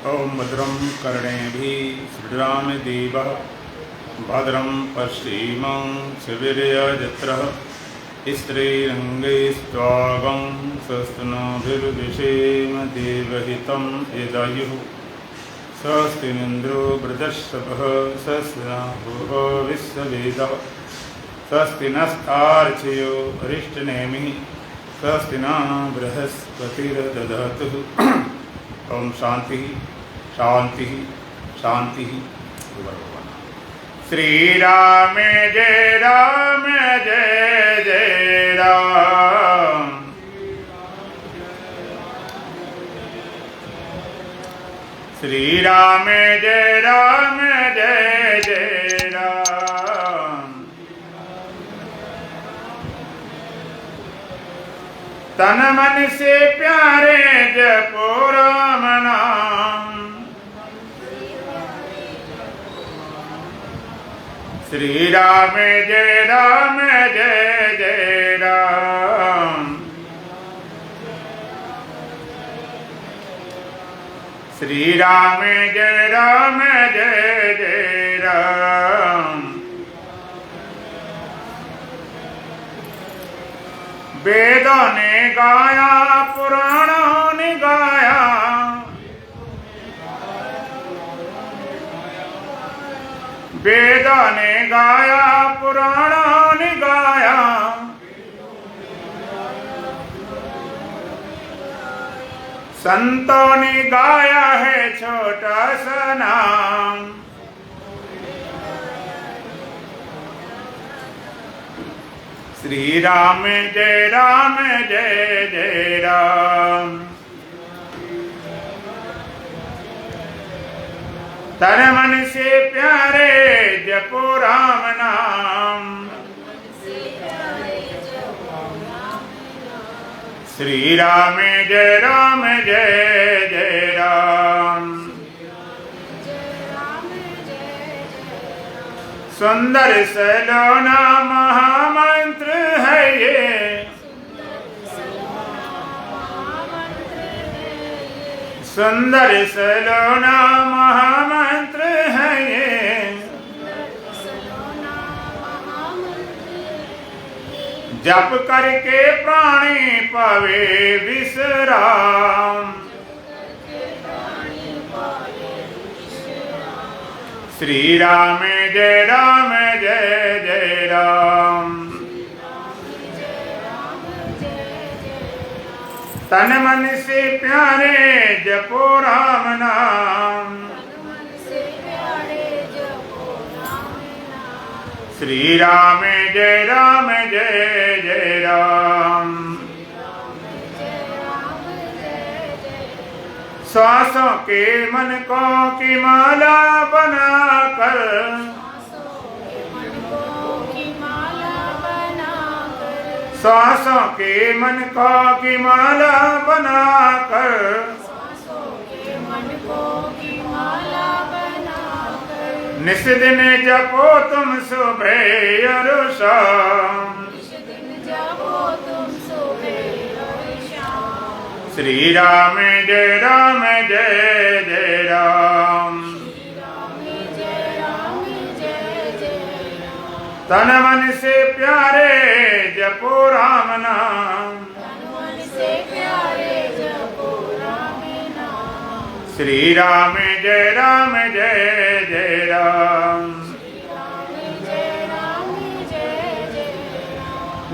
ॐ भद्रं कर्णेभिः श्रीरामदेवः भद्रं पश्चिमशिविर्यजत्रः स्त्रीरङ्गैस्त्वागं स्वस्तिनभिर्विषेम देवहितं यदायुः स्वस्ति इन्द्रो वृद्धश्रवः स्वस्ति नः विश्ववेदः स्वस्ति नस्तार्चयो अरिष्टनेमिः स्वस्ति न बृहस्पतिर्दधातु। ओम शांति शांति शांति। श्री राम जय जय राम। श्री राम जय जय राम। तन मन से प्यारे जपो राम नाम। श्री राम जय जय राम। श्री राम जय जय राम। वेदों ने गाया पुराणों ने गाया, वेदों ने गाया पुराणों ने गाया। संतों ने गाया है छोटा सा नाम। श्री राम जय जय राम। तन मन से प्यारे जपो राम नाम। श्री राम जय जय राम। सुंदर सलोना महामंत्र है ये, सुंदर सलोना महामंत्र है ये। जप करके प्राणी पावे विश्राम। श्री राम जय जय राम। तन मन से प्यारे जपो राम नाम। श्री राम जय जय राम। श्वासों के मन को की माला बनाकर, श्वासों के मन को की माला बनाकर। निस दिन जपो तुम सुबह और शाम। श्री राम जय जय राम। तन मन से प्यारे जपो राम नाम। श्री राम जय जय राम।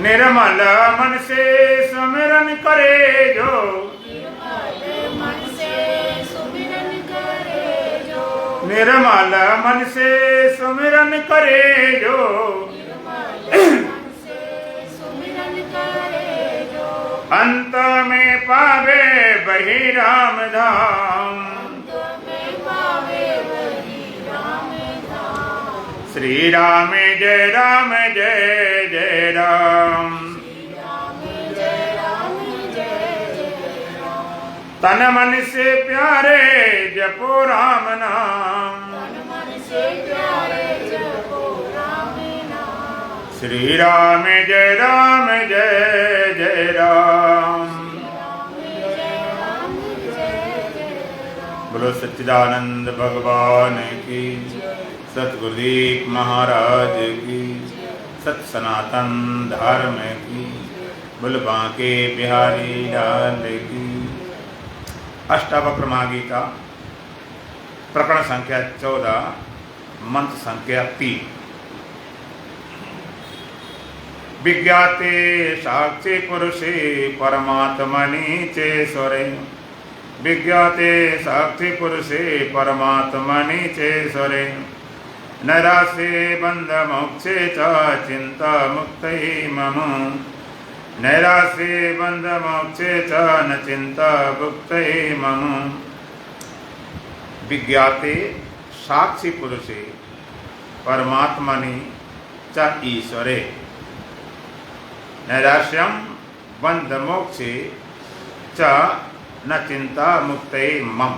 निर्मल मन से सुमिरन करे जो, निर्मल मन से सुमिरन करे जो। अंत में पावे वही राम धाम। श्री राम जय जय राम। तन मन से प्यारे जपो राम नाम। श्री राम जय जय राम। बोलो सच्चिदानंद भगवान की, सतगुरुदीप महाराज की, सत सनातन धर्म की, बोल बांके बिहारी लाल की। अष्टावक्र महागीता प्रकरण संख्या 14, मंत्र संख्या 3। विज्ञाते साक्षी पुरुषे परमात्मनि चेश्वरे, विज्ञाते साक्षी पुरुषे परमात्मनि चेश्वरे, नैराश्ये बंध मोक्षे च चिंता मुक्तये मम, नैराश्ये बंध मोक्षे च न चिंता मुक्तये मम। विज्ञाते साक्षी पुरुषे परमात्मनि च ईश्वरे, नैराश्यम बंध मोक्षे च न चिंता मुक्तये मम।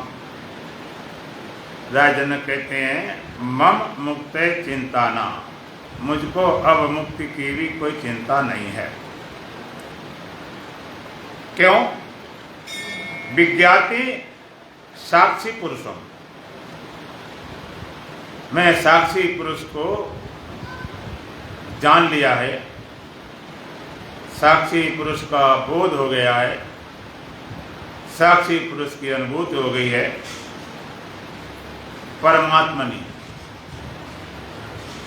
राजन कहते हैं मम मुक्ते चिंता ना, मुझको अब मुक्ति की भी कोई चिंता नहीं है। क्यों? विज्ञाति साक्षी पुरुषों, मैं साक्षी पुरुष को जान लिया है, साक्षी पुरुष का बोध हो गया है, साक्षी पुरुष की अनुभूति हो गई है। परमात्मनि,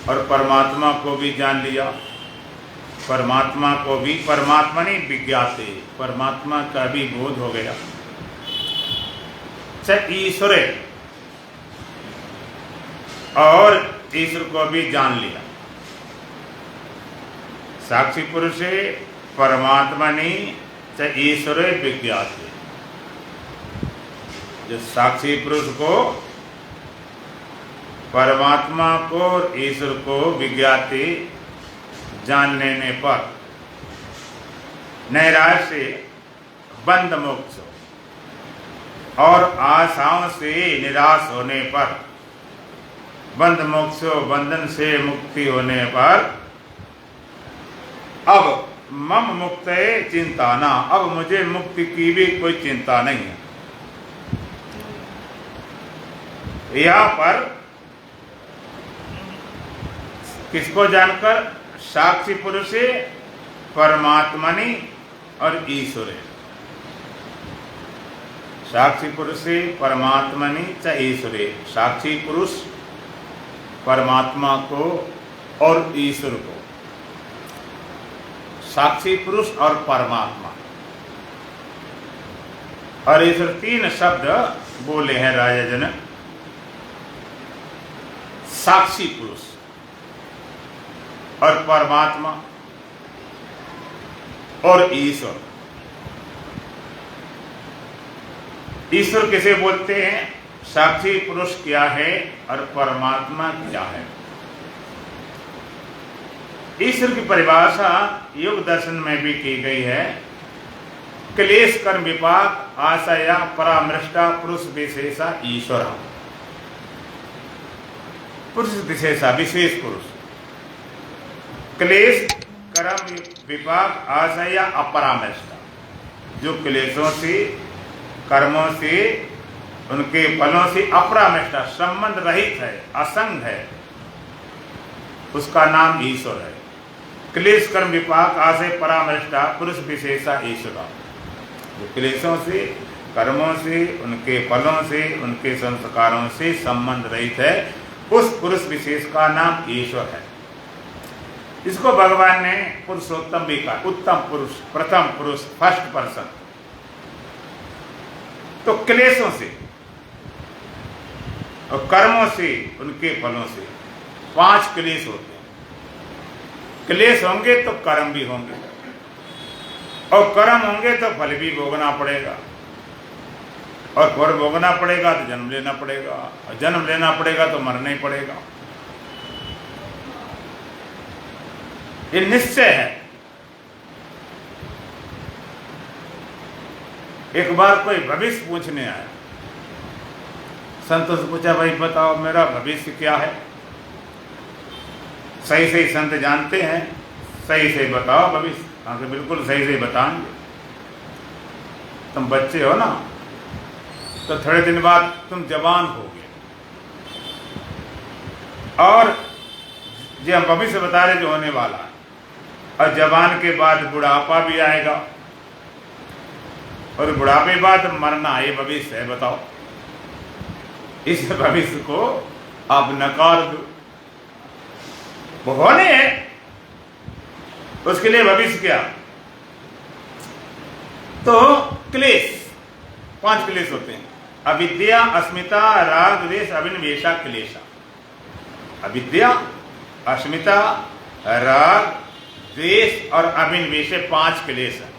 और परमात्मा को भी जान लिया, परमात्मा को भी परमात्मनि विज्ञाते, परमात्मा का भी बोध हो गया। ईश्वरे, और ईश्वर को भी जान लिया। साक्षी पुरुषे परमात्मनि च ईश्वरे विज्ञाते, जो साक्षी पुरुष को, परमात्मा को और ईश्वर को विज्ञाति जान लेने पर नैराश्य बंध मोक्ष, और आशाओं से निराश होने पर, बंध मोक्ष बंधन से मुक्ति होने पर, अब मम मुक्तये चिंता ना, अब मुझे मुक्ति की भी कोई चिंता नहीं है। यहाँ पर किसको जानकर? साक्षी पुरुषे परमात्मनि और ईश्वरे, साक्षी पुरुषे परमात्मनि च ईश्वरे, साक्षी पुरुष परमात्मा को और ईश्वर को, साक्षी पुरुष और परमात्मा और ईश्वर, तीन शब्द बोले हैं राजा जनक। साक्षी पुरुष और परमात्मा और ईश्वर। ईश्वर किसे बोलते हैं? साक्षी पुरुष क्या है और परमात्मा क्या है? ईश्वर की परिभाषा योग दर्शन में भी की गई है। क्लेश कर्म विपाक आशया परामृष्टा पुरुष विशेषा ईश्वर, पुरुष विशेषा विशेष पुरुष, क्लेश कर्म विपाक आशया अपरामृष्टा, जो क्लेशों से, कर्मों से, उनके फलों से अपरामृष्टा, संबंध रहित है, असंग है, उसका नाम ईश्वर है। क्लेश कर्म विपाक आशय परामृष्टा पुरुष विशेषा ईश्वर, जो क्लेशों से, कर्मों से, उनके फलों से, उनके संस्कारों से संबंध रहित है, उस पुरुष विशेष का नाम ईश्वर है। इसको भगवान ने पुरुषोत्तम भी कहा, उत्तम पुरुष, प्रथम पुरुष, फर्स्ट पर्सन। तो क्लेशों से और कर्मों से, उनके फलों से 5 क्लेश होते हैं। क्लेश होंगे तो कर्म भी होंगे, और कर्म होंगे तो फल भी भोगना पड़ेगा, और फल भोगना पड़ेगा तो जन्म लेना पड़ेगा, और जन्म लेना पड़ेगा तो मरना ही पड़ेगा। ये निश्चय है। एक बार कोई भविष्य पूछने आया, संतों से पूछा, भाई बताओ मेरा भविष्य क्या है? सही सही संत जानते हैं, सही सही बताओ भविष्य। कहा कि बिल्कुल सही सही बताएंगे, तुम बच्चे हो ना, तो थोड़े दिन बाद तुम जवान होगे। और जो हम भविष्य बता रहे जो होने वाला है, और जवान के बाद बुढ़ापा भी आएगा, और बुढ़ापे बाद मरना, ये भविष्य है। बताओ, इस भविष्य को आप नकार दो, वो होने है, उसके लिए भविष्य क्या? तो क्लेश, 5 क्लेश होते हैं। अविद्या, अस्मिता, राग, द्वेष, अभिनिवेशा, क्लेशा। अविद्या, अस्मिता, राग, द्वेष और अभिनिवेश, 5 क्लेश है।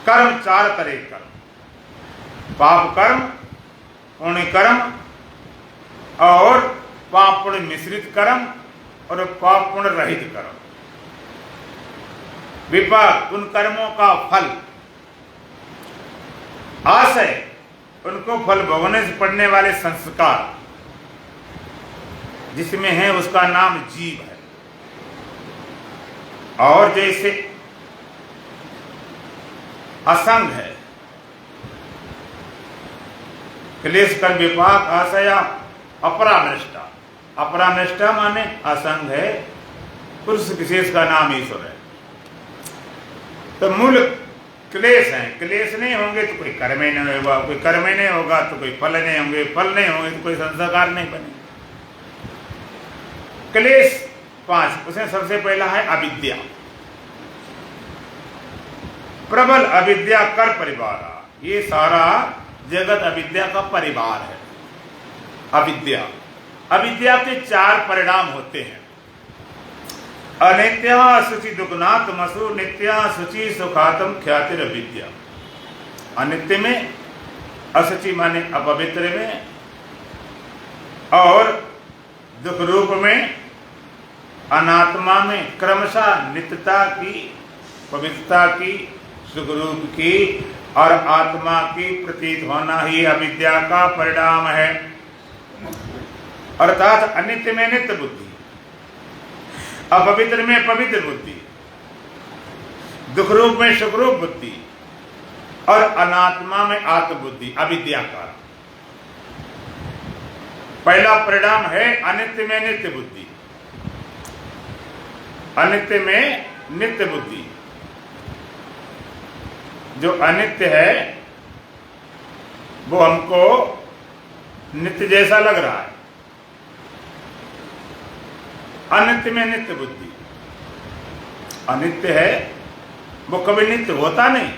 कर्म 4 तरह कर्म, पाप कर्म, पुण्य कर्म और पाप पुण्य मिश्रित कर्म और पाप पुण्य रहित कर्म। विपाक, उन कर्मों का फल। आशय, उनको फल भोगने से पड़ने वाले संस्कार, जिसमें है उसका नाम जीव है। और जैसे असंग है, क्लेश कर विपाक, आशया, अपरामृष्टा। अपरामृष्टा माने असंग है, पुरुष विशेष का नाम ईश्वर है। तो मूल क्लेश है, क्लेश नहीं होंगे तो कोई कर्म ही नहीं होगा, कोई कर्म ही नहीं होगा तो कोई फल नहीं होंगे, फल नहीं होंगे तो कोई संस्कार नहीं बने। क्लेश 5, उसमें सबसे पहला है अविद्या। प्रबल अविद्या कर परिवार, ये सारा जगत अविद्या का परिवार है। अविद्या, अविद्या के 4 परिणाम होते हैं। अनित्या शुचि दुग्नात्मसु, नित्या शुचि सुखातम ख्यातिर अविद्या। अनित्य में, अशुचि माने अपवित्र में, और दुख रूप में, अनात्मा में, क्रमशः नित्यता की, पवित्रता की, सुख रूप की और आत्मा की प्रतीत होना ही अविद्या का परिणाम है। अर्थात अनित्य में नित्य बुद्धि, अपवित्र में पवित्र बुद्धि, दुख रूप में सुख रूप बुद्धि और अनात्मा में आत्मबुद्धि, अविद्या का पहला परिणाम है। अनित्य में नित्य बुद्धि, अनित्य में नित्य बुद्धि। जो अनित्य है वो हमको नित्य जैसा लग रहा है। अनित्य में नित्य बुद्धि, अनित्य है वो कभी नित्य होता नहीं,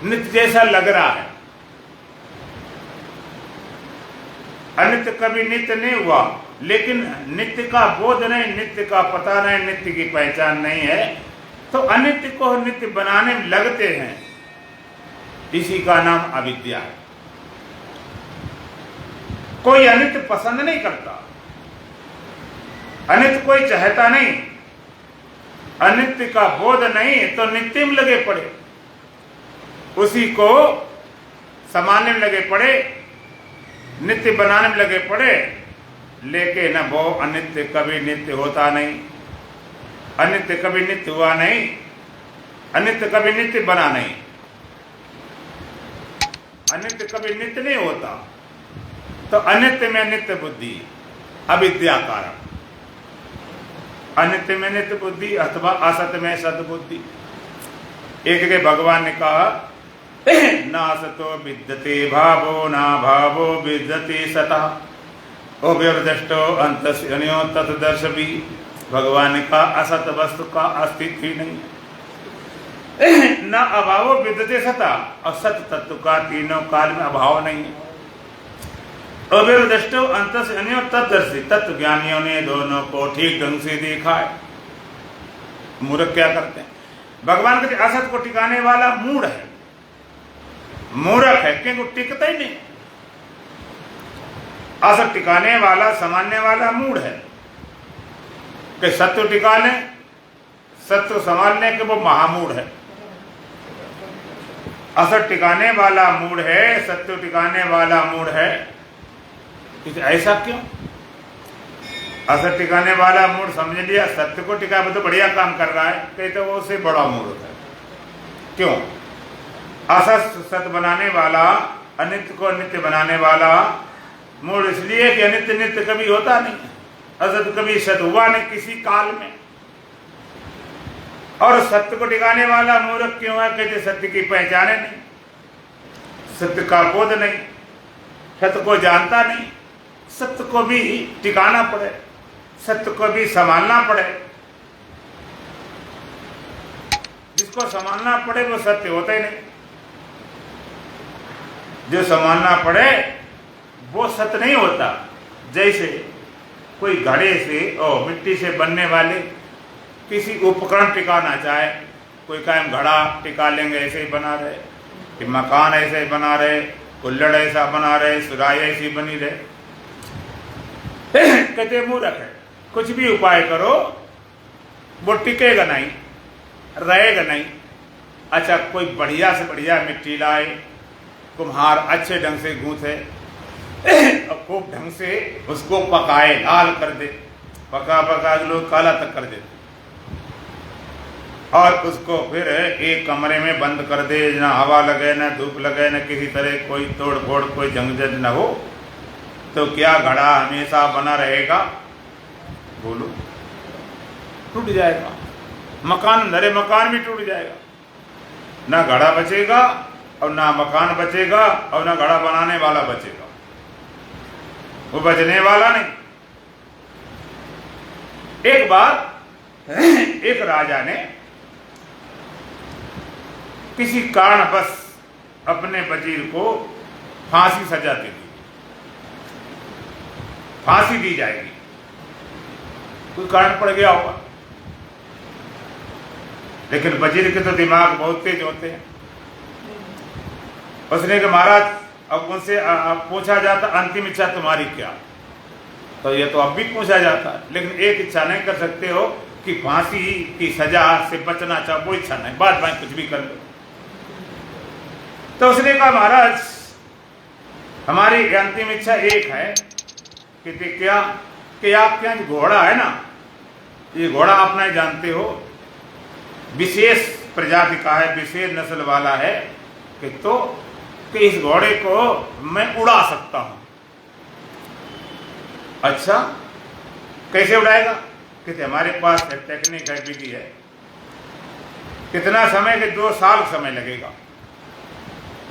नित्य जैसा लग रहा है। अनित्य कभी नित्य नहीं हुआ, लेकिन नित्य का बोध नहीं, नित्य का पता नहीं, नित्य की पहचान नहीं है, तो अनित्य को नित्य बनाने में लगते हैं। इसी का नाम अविद्या है। कोई अनित्य पसंद नहीं करता, अनित्य कोई चाहता नहीं, अनित्य का बोध नहीं तो नित्य में लगे पड़े, उसी को समाने में लगे पड़े, नित्य बनाने में लगे पड़े। लेकिन वो अनित्य कभी नित्य होता नहीं, अनित्य कभी नित्य हुआ नहीं, अनित्य कभी नित्य बना नहीं, अनित्य कभी नित्य नहीं होता। तो अनित्य में नित्य बुद्धि अविद्या कारण, अनित्य में नित्य बुद्धि अथवा असत्य में सत बुद्धि। एक के भगवान ने कहा ना सतो विद्यते भावो ना भावो विद्यते सतः उभयोर्दृष्टो अंतस्य अन्यो तत्दर्शभी। भगवान ने कहा असत वस्तु का अस्तित्व ही नहीं, न अभावो विद्यते सतः, और सत तत्व का तीनों काल में अभाव नहीं है। अव्यवदृष्टो अंतस्य अन्यो तत्दर्शी, तत्व ज्ञानियों ने दोनों को ठीक ढंग से देखा है। मूर्ख क्या करते हैं? भगवान कहते असत को टिकाने वाला मूढ़ है, मूर्ख है, क्योंकि टिकता ही नहीं। असत टिकाने वाला, संभालने वाला मूढ़ है कि सत्य टिकाने, सत्य संभालने के वो महामूढ़ है। असत टिकाने वाला मूढ़ है, सत्य टिकाने वाला मूढ़ है। ऐसा क्यों? असत टिकाने वाला मूढ़ समझ लिया, सत्य को टिका तो बढ़िया काम कर रहा है, कहते वो उससे बड़ा मूर्ख है। क्यों? असत सत बनाने वाला, अनित्य को नित्य बनाने वाला। मूल इसलिए कि अनित्य नित्य कभी होता नहीं, असत कभी सत हुआ नहीं किसी काल में। और सत्य को टिकाने वाला मूर्ख क्यों है? कहते सत्य की पहचाने नहीं, सत्य का बोध नहीं, सत्य को जानता नहीं। सत्य को भी टिकाना पड़े, सत्य को भी संभालना पड़े। जिसको संभालना पड़े वो सत्य होता ही नहीं, जो संभालना पड़े वो सत्य नहीं होता। जैसे कोई घड़े से और मिट्टी से बनने वाले किसी उपकरण टिकाना चाहे, कोई कायम घड़ा टिका लेंगे ऐसे ही बना रहे, कि मकान ऐसे ही बना रहे, कुल्हड़ ऐसा बना रहे, सुराही ऐसी बनी रहे। कहते मूर्ख है, कुछ भी उपाय करो वो टिकेगा नहीं, रहेगा नहीं। अच्छा कोई बढ़िया से बढ़िया मिट्टी लाए, कुम्हार अच्छे ढंग से गूंथे और खूब ढंग से उसको पकाए, लाल कर दे, पका पका लोग काला तक कर देते, और उसको फिर एक कमरे में बंद कर दे, ना हवा लगे, ना धूप लगे, ना किसी तरह कोई तोड़ फोड़, कोई झंझट न हो, तो क्या घड़ा हमेशा बना रहेगा? बोलो, टूट जाएगा। मकान, नरे मकान भी टूट जाएगा, ना घड़ा बचेगा और ना मकान बचेगा और ना घड़ा बनाने वाला बचेगा, वो बचने वाला नहीं। एक बार एक राजा ने किसी कारणवश अपने वजीर को फांसी सजा दे दी, फांसी दी जाएगी, कोई कारण पड़ गया होगा। लेकिन वजीर के तो दिमाग बहुत तेज होते हैं। उसने कहा महाराज, अब उनसे पूछा जाता अंतिम इच्छा तुम्हारी क्या? तो ये तो अब भी पूछा जाता, लेकिन एक इच्छा नहीं कर सकते हो कि फांसी की सजा से बचना चाहो, वो इच्छा नहीं, बाद में कुछ भी कर लो। तो उसने कहा महाराज, हमारी अंतिम इच्छा एक है कि क्या कि आपके यहाँ घोड़ा है ना, ये घोड़ा आप नहीं जानते हो, विशेष प्रजाति का है, विशेष नस्ल वाला है, कि तो कि इस घोड़े को मैं उड़ा सकता हूं। अच्छा कैसे उड़ाएगा? कहते हमारे पास टेक्निक है, विधि है। कितना समय? कि 2 साल समय लगेगा।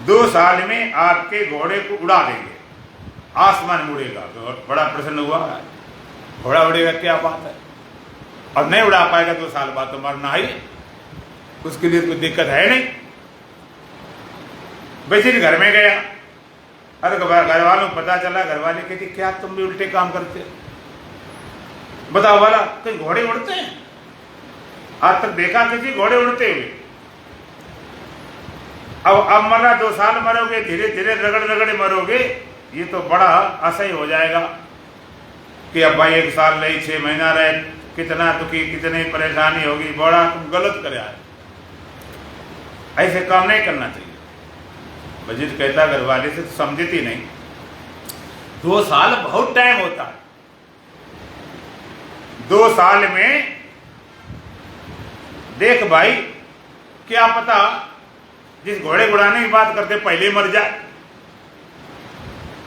2 साल में आपके घोड़े को उड़ा देंगे, आसमान में उड़ेगा। तो बड़ा प्रसन्न हुआ, घोड़ा उड़ेगा, क्या बात है। और नहीं उड़ा पाएगा 2 साल बाद तो मरना ही, उसके लिए कोई दिक्कत है नहीं। वजीर घर में गया, अरे घर वालों को पता चला, घर वाले कहते क्या तुम भी उल्टे काम करते हो? बताओ वाला, कहीं घोड़े उड़ते हैं? आज तक देखा किसी घोड़े उड़ते हुए? अब मरना 2 साल मरोगे, धीरे धीरे रगड़ रगड़े मरोगे, ये तो बड़ा असह्य हो जाएगा कि अब भाई 1 साल नहीं, 6 महीना रहे, कितना दुखी, कितनी परेशानी होगी, बड़ा तुम गलत करे, ऐसे काम नहीं करना चाहिए। वजीर कहता घर वाले से समझती नहीं, 2 साल बहुत टाइम होता है। 2 साल में देख भाई, क्या पता जिस घोड़े उड़ाने की बात करते पहले मर जाए।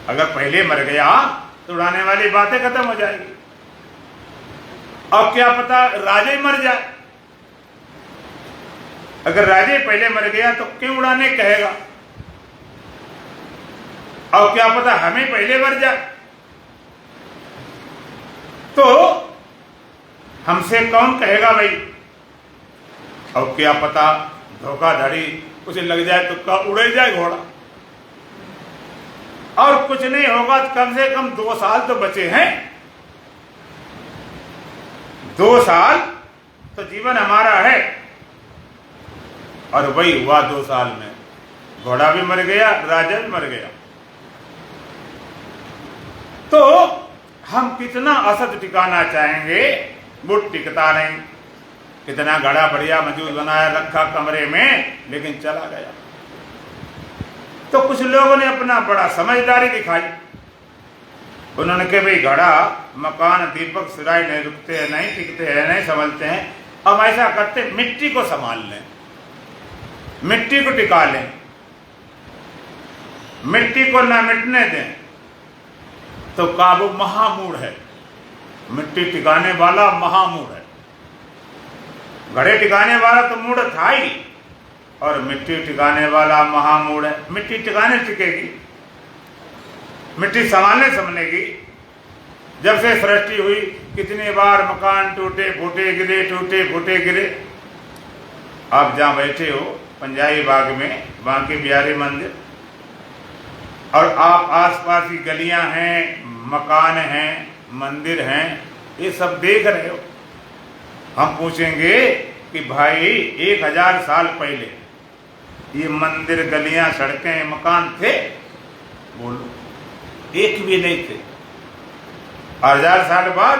अगर पहले मर गया तो उड़ाने वाली बातें खत्म हो जाएगी। अब क्या पता राजे मर जाए, अगर राजे पहले मर गया तो क्यों उड़ाने कहेगा। और क्या पता हमें पहले मर जाए तो हमसे कौन कहेगा भाई। और क्या पता धोखाधड़ी उसे लग जाए तो क्या उड़े जाए घोड़ा। और कुछ नहीं होगा तो कम से कम 2 साल तो बचे हैं। 2 साल तो जीवन हमारा है। और वही हुआ 2 साल में, घोड़ा भी मर गया, राजा भी मर गया। तो हम कितना असत टिकाना चाहेंगे, वो टिकता नहीं। कितना घड़ा बढ़िया मजबूत बनाया रखा कमरे में, लेकिन चला गया। तो कुछ लोगों ने अपना बड़ा समझदारी दिखाई। उन्होंने कहा भाई घड़ा, मकान, दीपक, सुराही नहीं रुकते हैं, नहीं टिकते हैं, नहीं संभलते हैं। अब ऐसा करते मिट्टी को संभाल लें, मिट्टी को टिका लें। मिट्टी को ना मिटने दें तो काबू महामूढ़ है। मिट्टी टिकाने वाला महामूढ़ है। घड़े टिकाने वाला तो मूढ़ था ही, और मिट्टी टिकाने वाला महामूढ़ है। मिट्टी टिकाने टिकेगी, मिट्टी संभालने संभलेगी। जब से सृष्टि हुई कितनी बार मकान टूटे फूटे गिरे, टूटे फूटे गिरे। आप जहाँ बैठे हो पंजाबी बाग में, बांके बिहारी मंदिर, और आप आसपास की गलियां हैं, मकान हैं, मंदिर हैं, ये सब देख रहे हो। हम पूछेंगे कि भाई 1000 साल पहले ये मंदिर, गलियां, सड़कें, मकान थे? बोलो, एक भी नहीं थे। 1000 साल बाद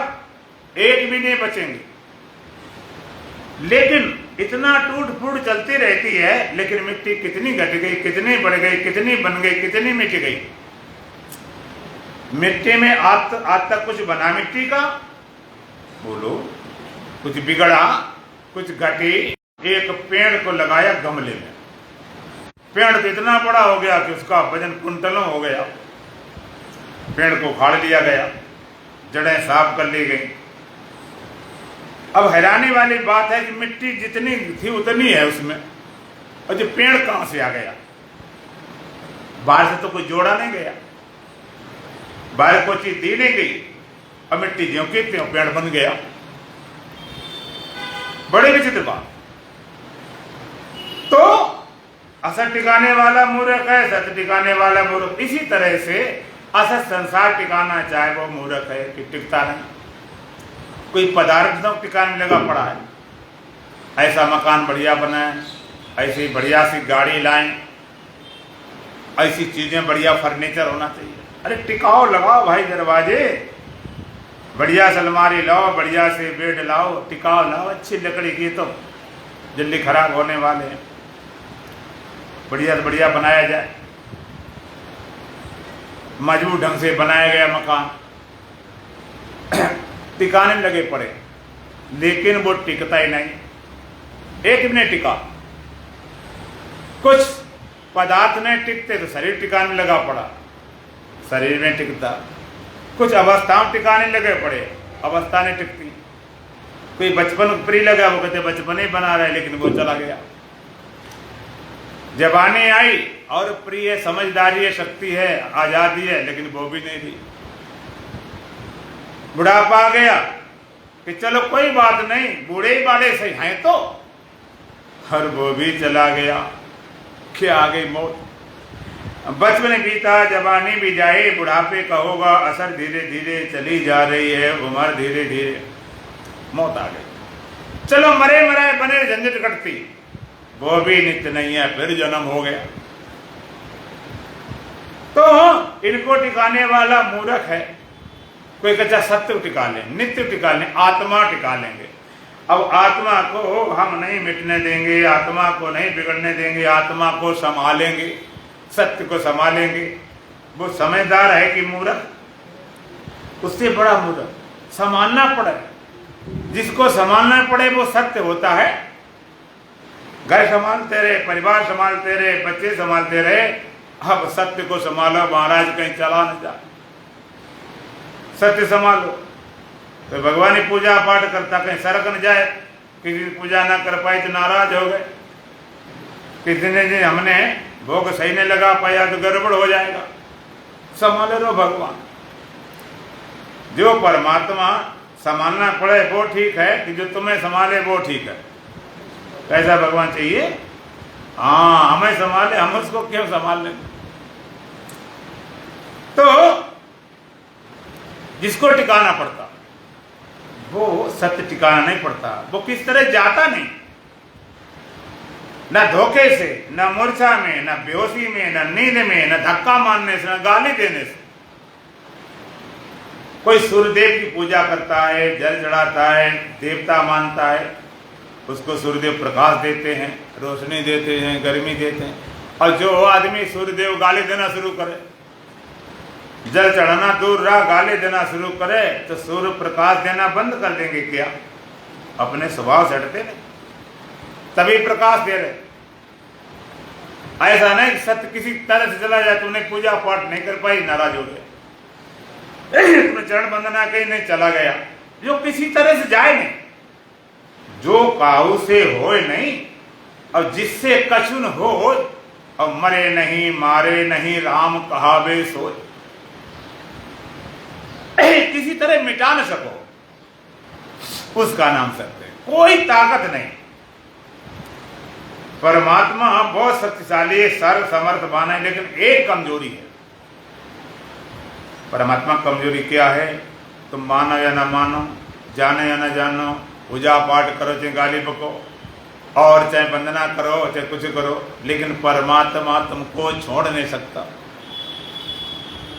एक भी नहीं बचेंगे। लेकिन इतना टूट फूट चलती रहती है, लेकिन मिट्टी कितनी घट गई, कितनी बढ़ गई, कितनी बन गई, कितनी मिट गई। मिट्टी में आज तक कुछ बना मिट्टी का? बोलो, कुछ बिगड़ा, कुछ घटी। एक पेड़ को लगाया गमले में, पेड़ तो इतना बड़ा हो गया कि उसका वजन कुंटलों हो गया। पेड़ को उखाड़ लिया गया, जड़ें साफ कर ली गई। अब हैरानी वाली बात है कि मिट्टी जितनी थी उतनी है उसमें, और जो पेड़ कहां से आ गया? बाहर से तो कोई जोड़ा नहीं गया, बाहर कोई चीज दी नहीं गई, अब मिट्टी ज्यों की त्यों पेड़ बन गया। बड़ी विचित्र बात। तो असत टिकाने वाला मूर्ख है, सत टिकाने वाला मूर्ख। इसी तरह से असत संसार टिकाना चाहे वो मूर्ख है कि टिकता नहीं। कोई पदार्थ तो टिकाने लगा पड़ा है, ऐसा मकान बढ़िया बनाए, ऐसी बढ़िया सी गाड़ी लाएं, ऐसी चीजें, बढ़िया फर्नीचर होना चाहिए। अरे टिकाओ, लगाओ भाई दरवाजे, बढ़िया से अलमारी लाओ, बढ़िया से बेड लाओ, टिकाओ लाओ। अच्छी लकड़ी की तो जल्दी खराब होने वाले हैं, बढ़िया से बढ़िया बनाया जाए। मजबूत ढंग से बनाया गया मकान टिकाने लगे पड़े, लेकिन वो टिकता ही नहीं। एक भी नहीं टिका। कुछ पदार्थ नहीं टिकते तो शरीर टिकाने लगा पड़ा, शरीर में टिकता। कुछ अवस्थाओं टिकाने लगे पड़े, अवस्था नहीं टिकती। कोई बचपन प्रिय लगा, वो कहते बचपन ही बना रहे, लेकिन वो चला गया। जवानी आई और प्रिय समझदारी है, शक्ति है, आजादी है, लेकिन वो भी नहीं रही। बुढ़ापा आ गया कि चलो कोई बात नहीं, बूढ़े ही बाड़े सही हैं तो, और वो भी चला गया। क्या आ गई मौत। बचपन बीता, जवानी भी जाए, बुढ़ापे का होगा असर। धीरे धीरे चली जा रही है उम्र, धीरे धीरे मौत आ गई। चलो मरे मरे बने झंझट कटती, वो भी नित्य नहीं है, फिर जन्म हो गया। तो इनको टिकाने वाला मूर्ख है। कोई कच्चा सत्य टिका ले, नित्य टिका ले, आत्मा टिका लेंगे। अब आत्मा को हम नहीं मिटने देंगे, आत्मा को नहीं बिगड़ने देंगे, आत्मा को संभालेंगे, सत्य को संभालेंगे। वो समझदार है कि मूर्ख? उससे बड़ा मूर्ख। संभालना पड़े, जिसको संभालना पड़े वो सत्य होता है। घर संभालते रहे, परिवार संभालते रहे, बच्चे संभालते रहे, अब सत्य को संभालो महाराज, कहीं चला न जाए। सत्य संभालो। तो भगवान की पूजा पाठ करता, कहीं सड़क न जाए, किसी की पूजा ना कर पाई तो नाराज हो गए, किसी ने हमने भोग सही नहीं लगा पाया तो गड़बड़ हो जाएगा। संभाले रहो भगवान। जो परमात्मा संभालना पड़े वो ठीक है, कि जो तुम्हें संभाले वो ठीक है। कैसा भगवान चाहिए? हाँ, हमें संभाले, हम उसको क्यों संभाल लेंगे? तो जिसको टिकाना पड़ता वो सत्य टिकाना नहीं पड़ता। वो किस तरह जाता नहीं, न धोखे से, न मूर्छा में, न बेहोशी में, न नींद में, न धक्का मारने से, न गाली देने से। कोई सूर्यदेव की पूजा करता है, जल चढ़ाता है, देवता मानता है, उसको सूर्यदेव प्रकाश देते हैं, रोशनी देते हैं, गर्मी देते हैं। और जो आदमी सूर्यदेव गाली देना शुरू करे, जल चढ़ाना दूर रहा, गाली देना शुरू करे, तो सूर्य प्रकाश देना बंद कर देंगे क्या? अपने स्वभाव से हटते नहीं, तभी प्रकाश दे रहे। ऐसा नहीं कि सत्य किसी तरह से चला जाए, तुमने पूजा पाठ नहीं कर पाई, नाराज हो गए, तुमने चरण वंदना कहीं नहीं, चला गया। जो किसी तरह से जाए नहीं, जो काहू से होए नहीं और जिससे कछु न हो, और मरे नहीं मारे नहीं राम कहावे सोए। किसी तरह मिटा न सको, उसका नाम सत्य है। कोई ताकत नहीं। परमात्मा बहुत शक्तिशाली है, सर्व समर्थवान है, लेकिन एक कमजोरी है। परमात्मा कमजोरी क्या है? तुम मानो या ना मानो, जानो या ना जानो, पूजा पाठ करो चाहे गाली बको, और चाहे वंदना करो चाहे कुछ करो, लेकिन परमात्मा तुमको छोड़ नहीं सकता,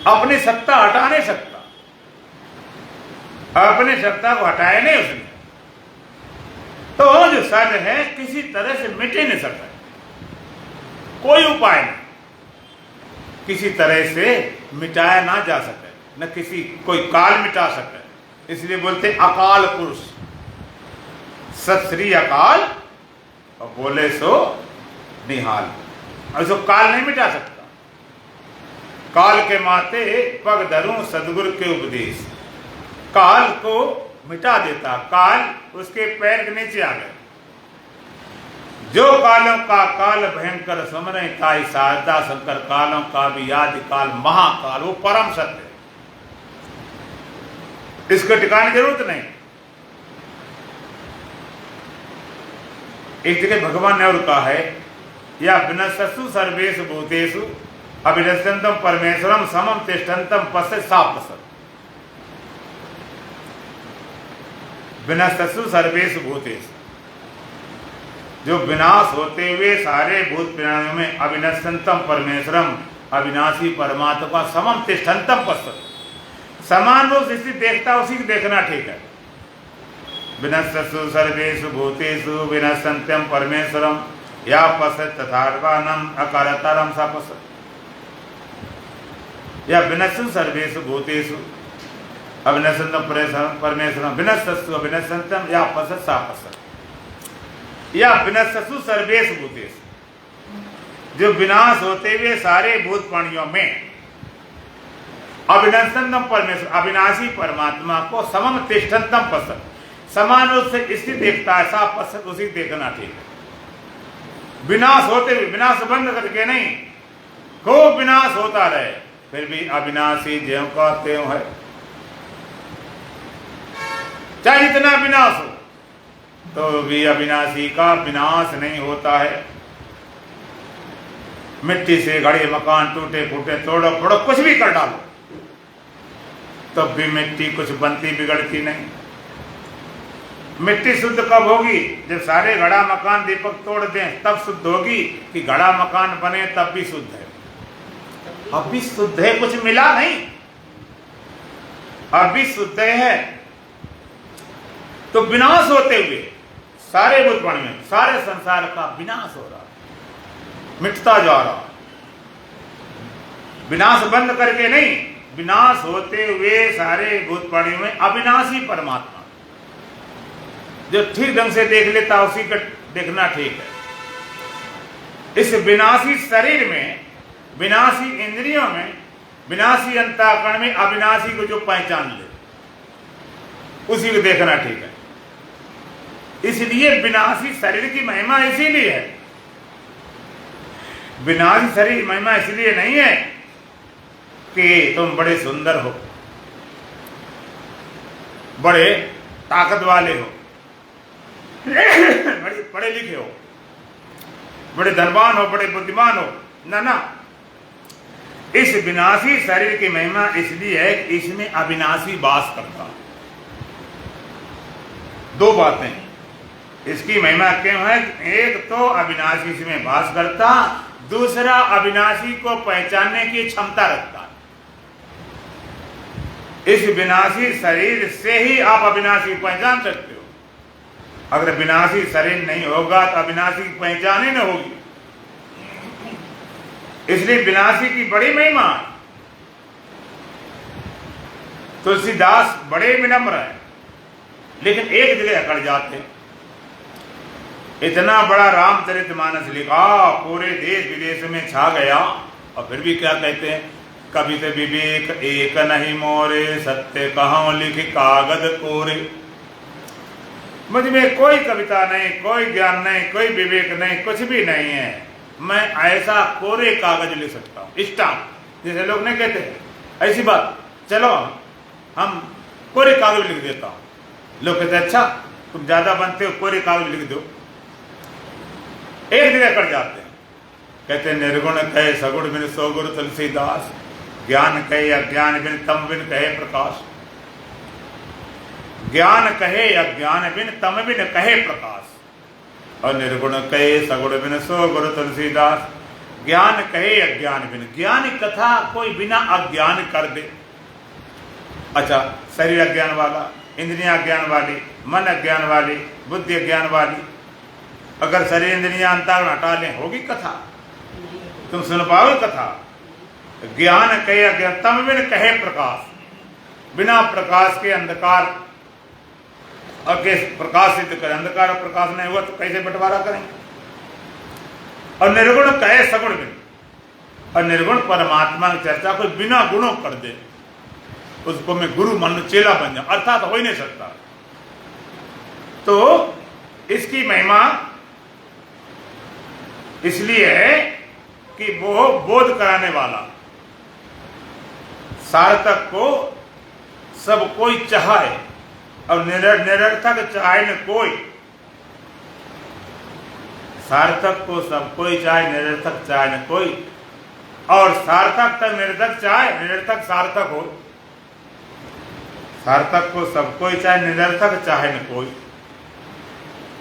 अपनी सत्ता हटा नहीं सकता, अपनी सत्ता को हटाए नहीं उसने। तो जो सत्य है किसी तरह से मिट ही नहीं सकता, कोई उपाय नहीं, किसी तरह से मिटाया ना जा सके, न किसी कोई काल मिटा सके। इसलिए बोलते अकाल पुरुष, सत श्री अकाल, और बोले सो निहाल। और जो काल नहीं मिटा सकता, काल के माते पग धरूं सदगुरु के उपदेश, काल को मिटा देता, काल उसके पैर के नीचे आ गए। जो कालों का काल भयंकर समरे ताई शारदा शंकर, कालों का भी आदि काल महाकाल, वो परम सत्य, इसको टिकाने की जरूरत नहीं। एक जगह भगवान ने और कहा है, या विनश्यसु सर्वेषु भूतेषु अभिनश्यन्तम परमेश्वरम समम तिष्ठन्तम पश्यति सा पश्यति। विनश्यसु सर्वेषु भूतेषु, जो विनाश होते हुए सारे भूत प्राणियों में अभिनश्यन्तम परमेश्वरम, अविनाशी परमात्मा का समम तिष्ठन्तम पश्यति, समान रूप से देखता, उसी को देखना ठीक है। विनश्यसु सर्वेषु भूतेषु विनश्यन्त्यं परमेश्वरं या पश्यति तथार्वाणम् अकारतारं सा पश्यति। या विनश्यसु सर्वेषु भूतेषु अविनश्यन्त्यं परमेश्वरं, विनश्यसु अविनश्यन्त्यं या पश्यति सा पश्यति। या विनश्यसु सर्वेषु भूतेषु, जो विनाश होते हुए सारे भूत प्राणियों में अविनश्यन्तम परमेश्वर, अविनाशी परमात्मा को समम तिष्ठन्तम पश्यति, समान रूप से स्थित देखता है, सा पश्यति, उसी देखना ठीक है। विनाश होते हुए, विनाश बंद करके नहीं, खूब विनाश होता रहे, फिर भी अविनाशी ज्यों का त्यों है। चाहे जितना विनाश हो तो भी अविनाशी का विनाश नहीं होता है। मिट्टी से घड़े मकान टूटे फूटे, तोड़ो फोड़ो, कुछ भी कर डालो, तब भी मिट्टी कुछ बनती बिगड़ती नहीं। मिट्टी शुद्ध कब होगी? जब सारे घड़ा मकान दीपक तोड़ दें, तब शुद्ध होगी, कि घड़ा मकान बने तब भी शुद्ध है। अब भी शुद्ध है, कुछ मिला नहीं, अब भी शुद्ध है। तो विनाश होते हुए सारे भूत प्राणी में, सारे संसार का विनाश हो रहा, मिटता जा रहा। विनाश बंद करके नहीं, विनाश होते हुए सारे भूत प्राणियों में अविनाशी परमात्मा, जो ठीक ढंग से देख लेता, उसी का देखना ठीक है। इस विनाशी शरीर में, विनाशी इंद्रियों में, विनाशी अंतःकरण में अविनाशी को जो पहचान ले, उसी को देखना ठीक है। इसलिए विनाशी शरीर की महिमा इसीलिए है। विनाशी शरीर महिमा इसलिए नहीं है कि तुम बड़े सुंदर हो, बड़े ताकत वाले हो, बड़े पढ़े लिखे हो, बड़े धनवान हो, बड़े बुद्धिमान हो, ना ना। इस विनाशी शरीर की महिमा इसलिए है कि इसमें अविनाशी वास करता। दो बातें इसकी महिमा क्यों है? एक तो अविनाशी इसमें वास करता, दूसरा अविनाशी को पहचानने की क्षमता रखता। इस विनाशी शरीर से ही आप अविनाशी को पहचान सकते हो। अगर विनाशी शरीर नहीं होगा तो अविनाशी की पहचान ही नहीं होगी। इसलिए विनाशी की बड़ी महिमा। तुलसीदास बड़े विनम्र हैं, लेकिन एक जगह अकड़ जाते हैं। इतना बड़ा रामचरितमानस लिखा, पूरे देश विदेश में छा गया, और फिर भी क्या कहते हैं, कवि से विवेक एक नहीं मोरे, सत्य कहाँ लिखी कागज कोरे। मुझ में कोई कविता नहीं, कोई ज्ञान नहीं, कोई विवेक नहीं, कुछ भी नहीं है। मैं ऐसा कोरे कागज लिख सकता हूँ, स्टाम्प, जैसे लोग नहीं कहते ऐसी बात, चलो हम कोरे कागज लिख देता हूँ। लोग कहते अच्छा तुम ज्यादा बनते हो, कोरे कागज लिख दो। एक जगह कर जाते हैं, कहते निर्गुण कहे सगुण बिन सो गुरु तुलसीदास, ज्ञान कहे अज्ञान बिन तम बिन कहे प्रकाश। ज्ञान कहे अज्ञान बिन तम बिन कहे प्रकाश, और निर्गुण कहे सगुण बिन सो गुरु तुलसीदास। ज्ञान कहे अज्ञान बिन, ज्ञान कथा कोई बिना अज्ञान कर दे। अच्छा, शरीर अज्ञान वाला, इंद्रियां अज्ञान वाली, मन अज्ञान वाली, बुद्धि अज्ञान वाली, अगर शरीर इंद्रियां अंतःकरण हटा लें, होगी कथा? तुम सुन पाओगे कथा? ज्ञान कहे अज्ञान, तम बिन कहे प्रकाश, बिना प्रकाश के अंधकार के प्रकाश सिद्ध करें। अंधकार और प्रकाश नहीं हुआ तो कैसे बंटवारा करेंगे? और निर्गुण कहे सगुण बिन, और निर्गुण परमात्मा की चर्चा कोई बिना गुणों कर दे, उसको मैं गुरु मान चेला बन जाऊं, अर्थात हो ही नहीं सकता। तो इसकी महिमा इसलिए है कि वो बोध कराने वाला, सार्थक को सब कोई चाहे और निरर्थक चाहे न कोई। सार्थक को सब कोई चाहे, निरर्थक चाहे न कोई, और सार्थक तक निरर्थक चाहे, निरर्थक सार्थक हो। सार्थक को सब कोई चाहे, निरर्थक चाहे न कोई,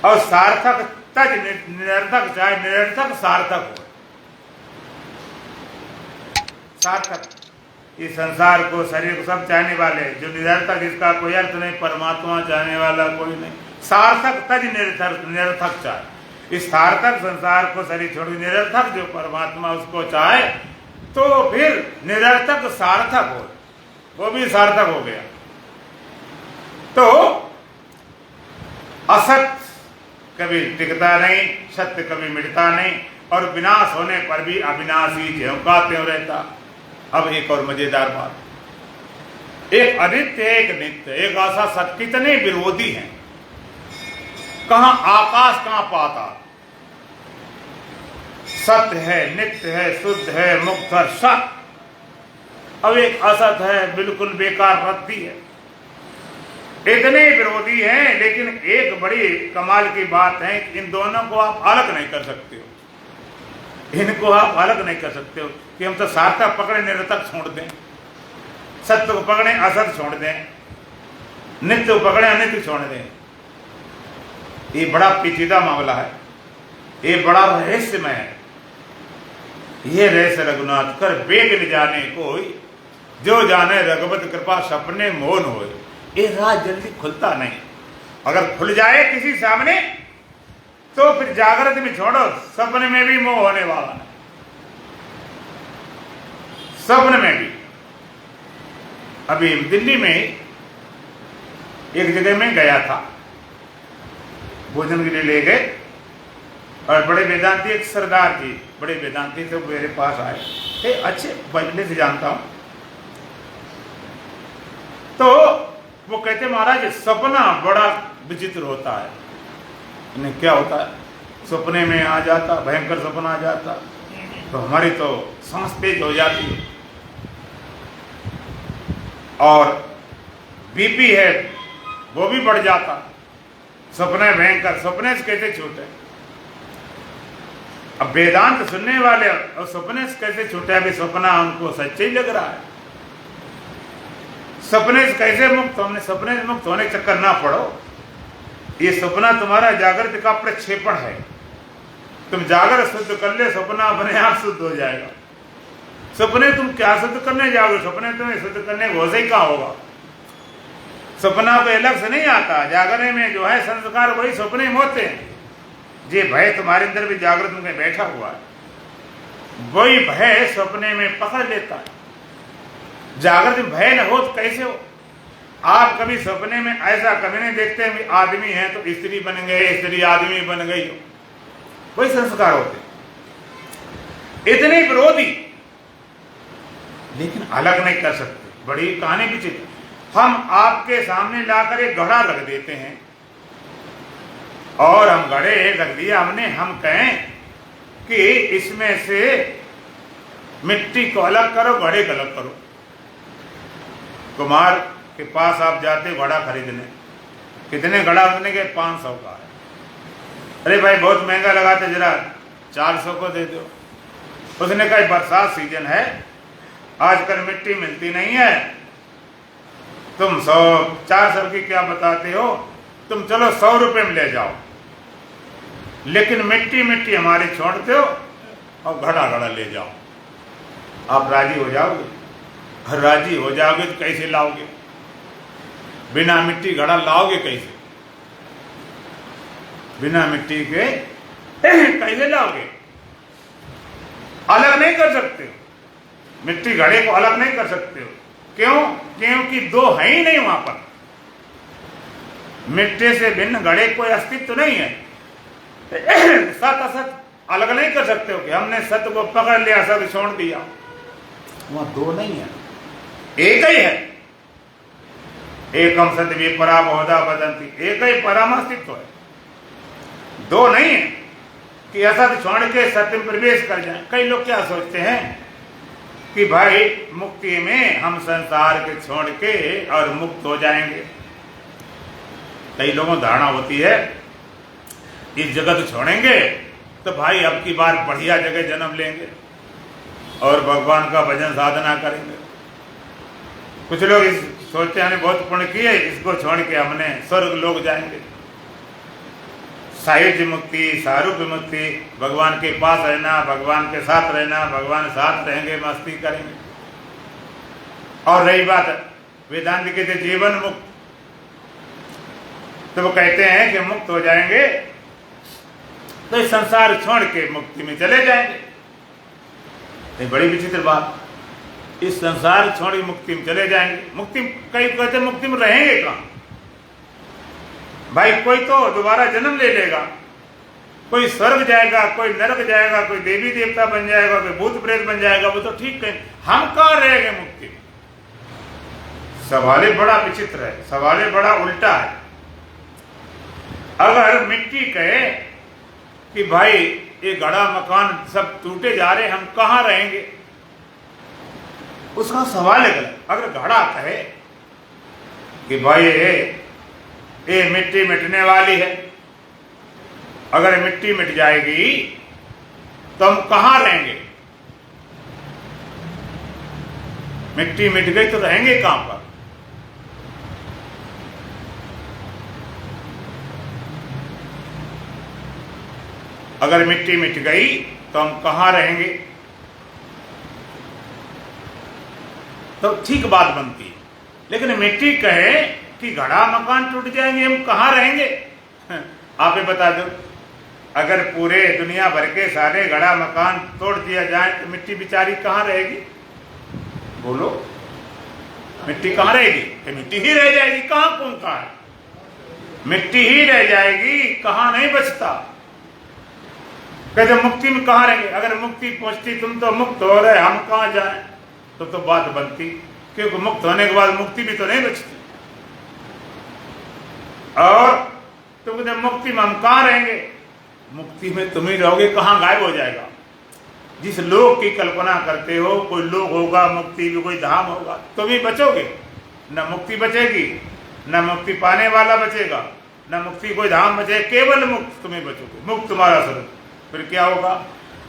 और सार्थक तक निरर्थक चाहे, निरर्थक सार्थक हो। सार्थक इस संसार को, शरीर को सब चाहने वाले, जो निरर्थक इसका कोई अर्थ नहीं, परमात्मा चाहने वाला कोई नहीं। सार्थक तज निरर्थक चाहे, इस सार्थक संसार को शरीर छोड़, निरर्थक जो परमात्मा उसको चाहे, तो फिर निरर्थक सार्थक हो, वो भी सार्थक हो गया। तो असत कभी टिकता नहीं, सत्य कभी मिटता नहीं, और विनाश होने पर भी अविनाशी ज्यों का त्यों रहता। अब एक और मजेदार बात, एक अनित्य एक नित्य, एक आशा सत, कितने विरोधी हैं। कहां आकाश कहां पाताल, सत्य है, नित्य है, शुद्ध है, मुक्त है, सत्य। अब एक असत है, बिल्कुल बेकार रद्दी है। इतने विरोधी हैं, लेकिन एक बड़ी कमाल की बात है कि इन दोनों को आप अलग नहीं कर सकते हो। इनको आप अलग नहीं कर सकते हो कि हम तो सार्थक पकड़े, निरर्थक छोड़ दें, सत्य को पकड़े, असत छोड़ दें, नित्य को पकड़े, अनित्य छोड़ दें। ये बड़ा पेचीदा मामला है, ये बड़ा रहस्यमय है। ये रहस्य रघुनाथ कर वेग न जाने कोई, जो जाने रघुपति कृपा सपने मोन होए। ये राज जल्दी खुलता नहीं, अगर खुल जाए किसी सामने तो फिर जागृत में छोड़ो, सपने में भी मोह होने वाला है। सपने में भी। अभी दिल्ली में एक जगह में गया था, भोजन के लिए ले गए, और बड़े वेदांती एक सरदार जी, बड़े वेदांती थे, मेरे पास आए थे, अच्छे पहले से जानता हूं। तो वो कहते महाराज सपना बड़ा विचित्र होता है। इन्हें क्या होता है, सपने में आ जाता, भयंकर सपना आ जाता, तो हमारी तो सांस तेज हो जाती है, और बीपी है वो भी बढ़ जाता। सपने भयंकर, सपने से कैसे छूटे? अब वेदांत सुनने वाले और सपने से कैसे छूटे? अभी सपना उनको सच्चे ही लग रहा है। सपने से कैसे मुक्त? हमने सपने से मुक्त होने चक्कर ना पड़ो। ये सपना तुम्हारा जागृत का प्रक्षेपण है। तुम जागृत शुद्ध कर ले, सपना अपने आप शुद्ध हो जाएगा। सपने तुम क्या शुद्ध करने जाओगे? सपने तुम्हें शुद्ध करने वो से क्या होगा? सपना कोई अलग से नहीं आता, जागरने में जो है संस्कार वही सपने में होते हैं। ये भय तुम्हारे अंदर भी जागृत में बैठा हुआ है, वही भय सपने में पकड़ लेता है। जागृत में भय न हो तो कैसे हो? आप कभी सपने में ऐसा कभी नहीं देखते हैं, आदमी है तो स्त्री बन गए, स्त्री आदमी बन गई हो। वही संस्कार होते, इतने विरोधी लेकिन अलग नहीं कर सकते। बड़ी कहानी विचित्र। हम आपके सामने लाकर एक घड़ा रख देते हैं और हम घड़े रख दिया हमने, हम कहें कि इसमें से मिट्टी को अलग करो, घड़े को अलग करो। कुमार के पास आप जाते घड़ा खरीदने, कितने घड़ा उसने के 500 का है। अरे भाई बहुत महंगा लगाते, जरा 400 को दे दो। उसने कहा बरसात सीजन है, आजकल मिट्टी मिलती नहीं है, तुम 400 की क्या बताते हो, तुम चलो 100 रुपये में ले जाओ, लेकिन मिट्टी मिट्टी हमारी छोड़ते हो और घड़ा घड़ा ले जाओ। आप राजी हो जाओगे? राजी हो जाओगे तो कैसे लाओगे? बिना मिट्टी घड़ा लाओगे कैसे? बिना मिट्टी के कैसे लाओगे? अलग नहीं कर सकते हो, मिट्टी घड़े को अलग नहीं कर सकते हो। क्यों? क्योंकि दो है ही नहीं वहां पर। मिट्टी से भिन्न घड़े कोई अस्तित्व नहीं है। सत असत अलग नहीं कर सकते हो कि हमने सत्य को पकड़ लिया, सत्य छोड़ दिया। वहां दो नहीं है, एक ही है। एकम सत्य विपरा बहुधा वदंती, एक ही परम अस्तित्व है, दो नहीं है कि असत छोड़ के सत्य में प्रवेश कर जाए। कई लोग क्या सोचते हैं कि भाई मुक्ति में हम संसार के छोड़ के और मुक्त हो जाएंगे। कई लोगों को धारणा होती है इस जगत छोड़ेंगे तो भाई अब की बार बढ़िया जगह जन्म लेंगे और भगवान का भजन साधना करेंगे। कुछ लोग इस सोचते हैं बहुत पुण्य किए, इसको छोड़ के हमने स्वर्ग लोग जाएंगे, साहित्य मुक्ति, सारूप मुक्ति, भगवान के पास रहना, भगवान के साथ रहना, भगवान साथ रहेंगे, मस्ती करेंगे। और रही बात वेदांत के जीवन मुक्त, तो वो कहते हैं कि मुक्त हो जाएंगे तो इस संसार छोड़ के मुक्ति में चले जाएंगे। ये बड़ी विचित्र बात, इस संसार छोड़ के मुक्ति में चले जाएंगे। मुक्ति कई कहते मुक्ति में रहेंगे कहाँ? भाई कोई तो दोबारा जन्म ले लेगा, कोई स्वर्ग जाएगा, कोई नरक जाएगा, कोई देवी देवता बन जाएगा, कोई भूत प्रेत बन जाएगा, वो तो ठीक है। हम कहाँ रहेंगे मुक्ति में? सवाल बड़ा विचित्र है, सवाल बड़ा उल्टा है। अगर मिट्टी कहे कि भाई ये घड़ा मकान सब टूटे जा रहे, हम कहाँ रहेंगे, उसका सवाल है गलत। अगर घड़ा कहे कि भाई ये मिट्टी मिटने वाली है, अगर मिट्टी मिट जाएगी तो हम कहाँ रहेंगे? मिट्टी मिट गई तो रहेंगे कहां पर? अगर मिट्टी मिट गई तो हम कहां रहेंगे? तो ठीक बात बनती है। लेकिन मिट्टी कहे कि घड़ा मकान टूट जाएंगे, हम कहां रहेंगे? आप ही बता दो, अगर पूरे दुनिया भर के सारे घड़ा मकान तोड़ दिया जाए तो मिट्टी बेचारी कहां रहेगी? बोलो, मिट्टी कहां रहेगी? तो मिट्टी ही रह जाएगी। कहां कौन कहा है? मिट्टी ही रह जाएगी, कहां नहीं बचता। कहते मुक्ति में कहां रहेंगे? अगर मुक्ति पहुंचती, तुम तो मुक्त हो रहे, हम कहां जाएं? तो बात बनती, क्योंकि मुक्त होने के बाद मुक्ति भी तो नहीं बचती। और तुम कहते मुक्ति में हम कहां रहेंगे? मुक्ति में तुम ही रहोगे, कहां गायब हो जाएगा? जिस लोक की कल्पना करते हो, कोई लोक होगा, मुक्ति भी कोई धाम होगा, तुम ही बचोगे। न मुक्ति बचेगी, न मुक्ति पाने वाला बचेगा, न मुक्ति कोई धाम बचे, केवल मुक्त तुम्हें बचोगे। मुक्त तुम्हारा स्वरूप। फिर क्या होगा?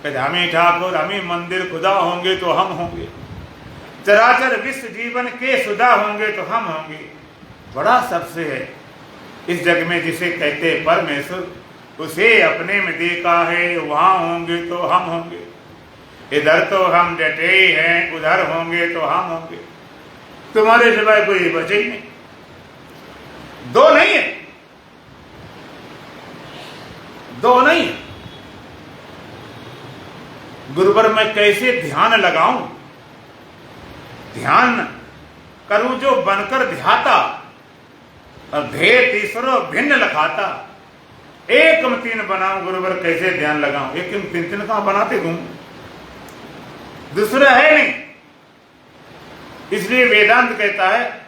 कहते हम ही ठाकुर, हम ही मंदिर खुदा होंगे तो हम होंगे, चराचर विश्व जीवन के सुधा होंगे तो हम होंगे। बड़ा सबसे है इस जग में जिसे कहते परमेश्वर, उसे अपने में देखा है, वहां होंगे तो हम होंगे। इधर तो हम डटे ही हैं, उधर होंगे तो हम होंगे। तुम्हारे सिवाय कोई बचे ही नहीं। दो नहीं है, दो नहीं है। गुरु पर मैं कैसे ध्यान लगाऊं, ध्यान करूं जो बनकर ध्याता, और भेद तीसरो भिन्न लखाता। एकम तीन बनाऊं गुरुवर कैसे ध्यान लगाऊं, एकम तीन तीन कहां बनाते घूम, दूसरा है नहीं। इसलिए वेदांत कहता है,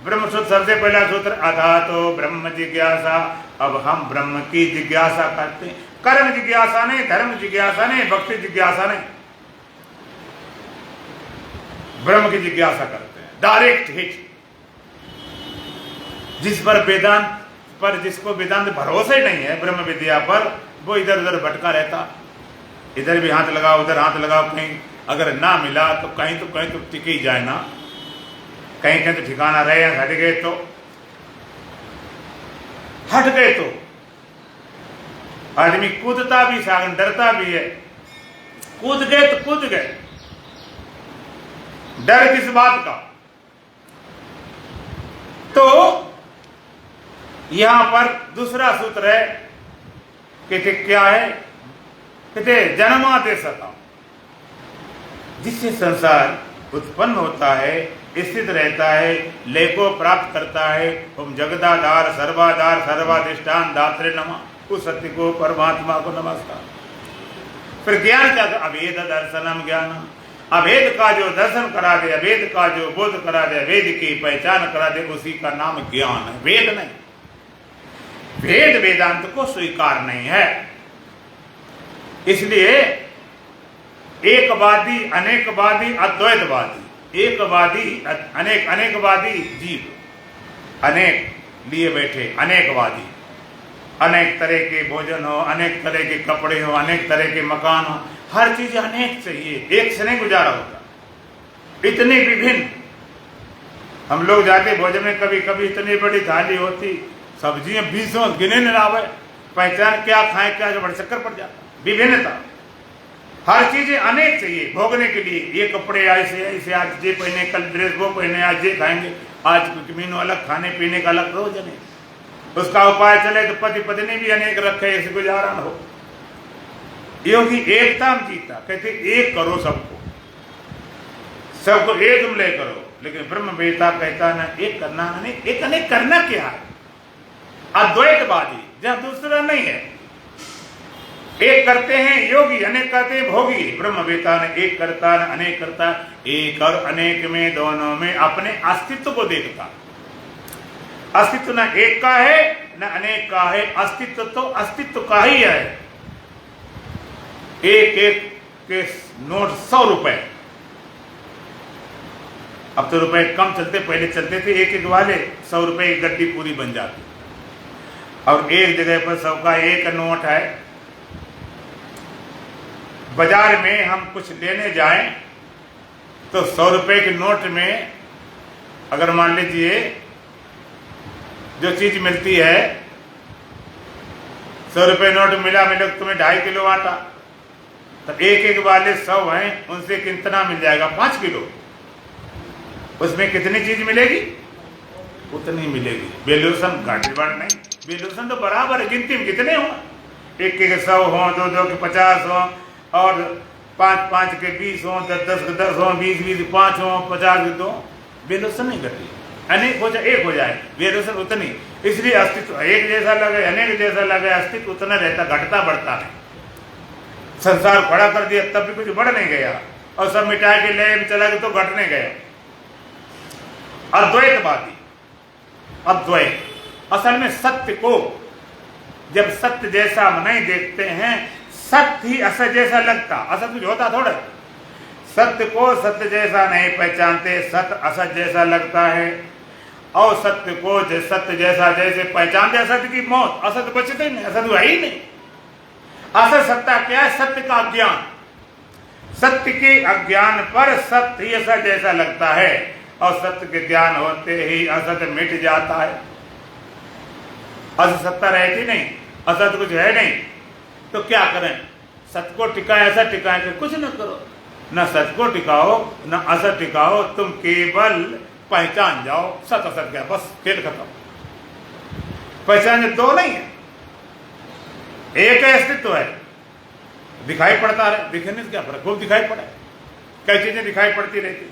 ब्रह्म सूत्र सबसे पहला सूत्र, अथा तो ब्रह्म जिज्ञासा, अब हम ब्रह्म की जिज्ञासा करते हैं। कर्म जिज्ञासा नहीं, धर्म जिज्ञासा नहीं, भक्ति जिज्ञासा नहीं, ब्रह्म की जिज्ञासा करते हैं, डायरेक्ट हिट। जिस पर वेदांत पर, जिसको वेदांत भरोसा ही नहीं है ब्रह्म विद्या पर, वो इधर उधर भटका रहता, इधर भी हाथ लगाओ उधर हाथ लगाओ, कहीं अगर ना मिला तो कहीं तो टिक ही जाए ना, कहीं कहीं तो ठिकाना रहे, हट गए तो आदमी कूदता भी सागन, डरता भी है, कूद गए तो कूद गए, डर किस बात का। तो यहां पर दूसरा सूत्र है, कहते क्या है, कहते जन्मादे सता, जिससे संसार उत्पन्न होता है, स्थित रहता है, लय को प्राप्त करता है। ओम जगदाधार सर्वाधार सर्वाधिष्ठान दात्रे नमः, उस सत्य को, परमात्मा को नमस्कार। फिर ज्ञान क्या, अभेद दर्शनम ज्ञान, अभेद का जो दर्शन करा दे, अभेद का जो बोध करा दे, वेद की पहचान करा दे, उसी का नाम ज्ञान है, वेद नहीं। वेद वेदांत को स्वीकार नहीं है। इसलिए एकवादी, अनेकवादी, अद्वैतवादी, एकवादी अनेक, अनेकवादी जीव, अनेक लिए बैठे, अनेकवादी, अनेक तरह के भोजन हो, अनेक तरह के कपड़े हो, अनेक तरह के मकान हो, हर चीज अनेक चाहिए, एक से नहीं गुजारा होता, इतनी विभिन्न। हम लोग जाते भोजन में, कभी कभी इतनी बड़ी थाली होती, सब्जियां 20 गिने न लावे, पहचान क्या खाएं क्या, जो बड़े चक्कर पड़ जाता, विभिन्नता, हर चीजें अनेक चाहिए भोगने के लिए। ये कपड़े ऐसे ऐसे, आज ये पहने, कल ड्रेस वो पहने, आज ये खाएंगे, आज मीनू अलग, खाने पीने का अलग भोजन है। उसका उपाय चले तो पति पत्नी भी अनेक रखे, ऐसे गुजारा न हो। योगी एकता में जीता, कहते एक करो सबको, सबको एक लय करो। लेकिन ब्रह्म वेता कहता ना एक करना नहीं, एक अनेक करना क्या है, अद्वैतवादी, जहां दूसरा नहीं है। एक करते हैं योगी, अनेक करते हैं भोगी। ब्रह्म वेता ने एक करता न अनेक करता, एक और अनेक में, दोनों में अपने अस्तित्व को देखता। अस्तित्व न एक का है न अनेक का है, अस्तित्व तो अस्तित्व का ही है। एक एक के नोट 100 रुपए, अब तो रुपए कम चलते, पहले चलते थे एक एक वाले 100 रुपए की गड्डी पूरी बन जाती। और एक जगह पर 100 का एक नोट है। बाजार में हम कुछ लेने जाएं तो 100 रुपए के नोट में अगर मान लीजिए जो चीज मिलती है, 100 रुपए नोट मिला तुम्हें 2.5 किलो आटा, तो एक एक वाले 100 हैं, उनसे कितना मिल जाएगा, 5 किलो। उसमें कितनी चीज मिलेगी, उतनी मिलेगी। वैल्यूएशन घट बढ़ नहीं, वैल्यूएशन तो बराबर है, गिनती में कितने हो, एक के 100 हो, 2 के 50 हो, और 5 के 20 हो, 10 के 10 हो, 20 के 5 हो, 50 के 2, वैल्यूएशन नहीं घटी। अनेक हो जाए, एक हो जाए, वैल्यूएशन उतनी। इसलिए अस्तित्व एक जैसा लगे, अनेक जैसा लगे, अस्तित्व उतना रहता, घटता बढ़ता नहीं। संसार खड़ा कर दिया तब भी कुछ बढ़ नहीं गया, और सब मिटा के ले चला गया तो घटने गया। अद्वैतवादी, अद्वैत असल में सत्य को जब सत्य जैसा नहीं देखते हैं, सत्य ही असत जैसा लगता, असत कुछ होता थोड़ा। सत्य को सत्य जैसा नहीं पहचानते, सत्य असत जैसा लगता है। और सत्य को सत्य जैसा जैसे पहचानते, असत्य की मौत, असत बचते नहीं, असत हुआ ही नहीं। असत सत्ता क्या है, सत्य का अज्ञान। सत्य के अज्ञान पर सत्य ही असत जैसा लगता है, और सत्य के ज्ञान होते ही असत मिट जाता है। असत सत्ता रहती नहीं, असत कुछ है नहीं, तो क्या करें, सत्य को टिकाए, असत टिकाए, कि कुछ न करो, न सत्य को टिकाओ न असत टिकाओ, तुम केवल पहचान जाओ सत असत क्या, बस खेल खत्म। पहचान दो नहीं है, एक अस्तित्व है, दिखाई पड़ता है, दिखने से क्या फर्क, खूब दिखाई पड़े, कई चीजें दिखाई पड़ती रहती,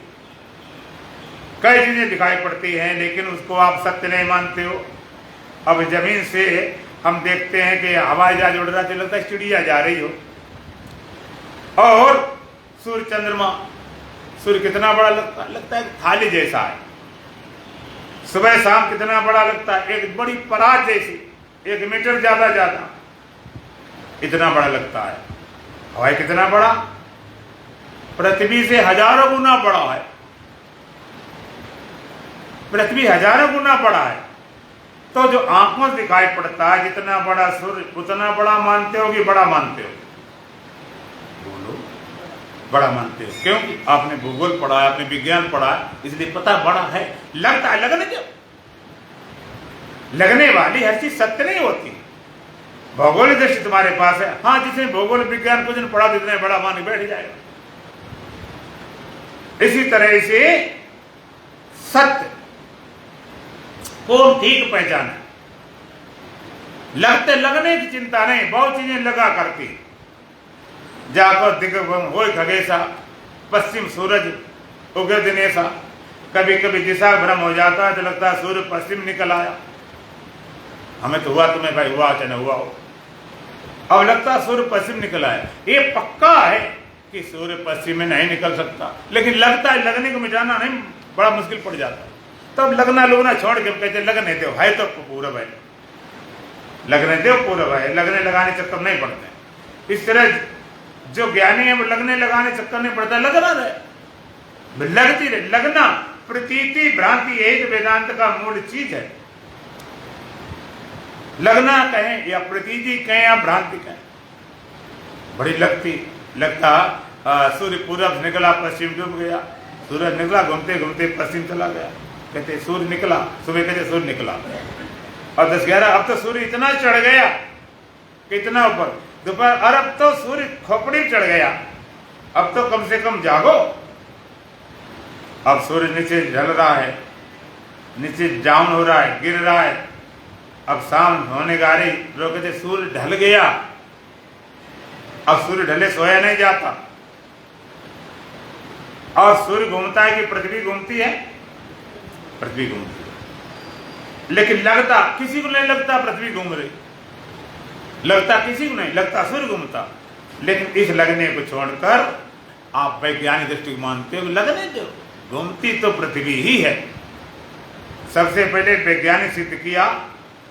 कई चीजें दिखाई पड़ती हैं, लेकिन उसको आप सत्य नहीं मानते हो। अब जमीन से हम देखते हैं कि हवाई जहाज उड़ रहा है तो लगता है चिड़िया जा रही हो। और सूर्य चंद्रमा, सूर्य कितना बड़ा लगता है थाली जैसा है। सुबह शाम कितना बड़ा लगता है, एक बड़ी परात जैसी, 1 मीटर ज्यादा इतना बड़ा लगता है। हवाई कितना बड़ा, पृथ्वी से हजारों गुना बड़ा है, पृथ्वी हजारों गुना बड़ा है। तो जो आंखों से दिखाई पड़ता है जितना बड़ा सूर्य, उतना बड़ा मानते हो कि बड़ा मानते हो? बोलो, बड़ा मानते हो। क्योंकि आपने भूगोल पढ़ा है, आपने विज्ञान पढ़ा है, इसलिए पता बड़ा है। लगता है, लगने क्यों? लगने वाली हर चीज सत्य नहीं होती। भौगोलिक दृष्टि तुम्हारे पास है, हाँ, जिसने भूगोल विज्ञान कुछ पढ़ा तो इतने बड़ा मान बैठ जाएगा। इसी तरह से सत्य को ठीक पहचान, लगते लगने की चिंता नहीं, बहुत चीजें लगा करती। जाकर दिग्भ्रम हो खगेशा, पश्चिम सूरज उगे दिनेशा। कभी कभी दिशा भ्रम हो जाता है तो लगता है सूर्य पश्चिम निकल आया। हमें तो हुआ, तुम्हें भाई हुआ चाहे न हुआ हो, अब लगता है सूर्य पश्चिम निकल आया। ये पक्का है कि सूर्य पश्चिम में नहीं निकल सकता, लेकिन लगता है, लगने को मिटाना नहीं बड़ा मुश्किल पड़ जाता है। तब लगना लोगना छोड़ के कहते लगने दो, है तो पूरब है, लगने दो पूरब है, लगने लगाने चक्कर नहीं पड़ते। इस तरह जो ज्ञानी है वो लगने लगाने चक्कर नहीं पड़ता, लगना रहे, लगती रहे। लगना प्रतीति भ्रांति यही तो वेदांत का मूल चीज है। लगना कहें या प्रतीति कहें या भ्रांति कहें, बड़ी लगता सूर्य पूरब से निकला पश्चिम डूब गया, सूरज निकला घूमते घूमते पश्चिम चला गया। कहते सूर्य निकला, सुबह कहते सूर्य निकला और 10-11, अब तो सूर्य इतना चढ़ गया कि इतना ऊपर दोपहर, और अब तो सूर्य खोपड़ी चढ़ गया, अब तो कम से कम जागो। अब सूर्य नीचे ढल रहा है, नीचे डाउन हो रहा है, गिर रहा है। अब शाम होने का रही, लोग कहते सूर्य ढल गया। अब सूर्य ढले सोया नहीं जाता। और सूर्य घूमता है कि पृथ्वी घूमती है? पृथ्वी घूमती है, लेकिन लगता किसी को नहीं लगता पृथ्वी घूम रही, लगता किसी को नहीं, लगता सूर्य घूमता। लेकिन इस लगने को छोड़कर आप वैज्ञानिक दृष्टि मानते हो लगने दो, घूमती तो पृथ्वी ही है। सबसे पहले वैज्ञानिक सिद्ध किया,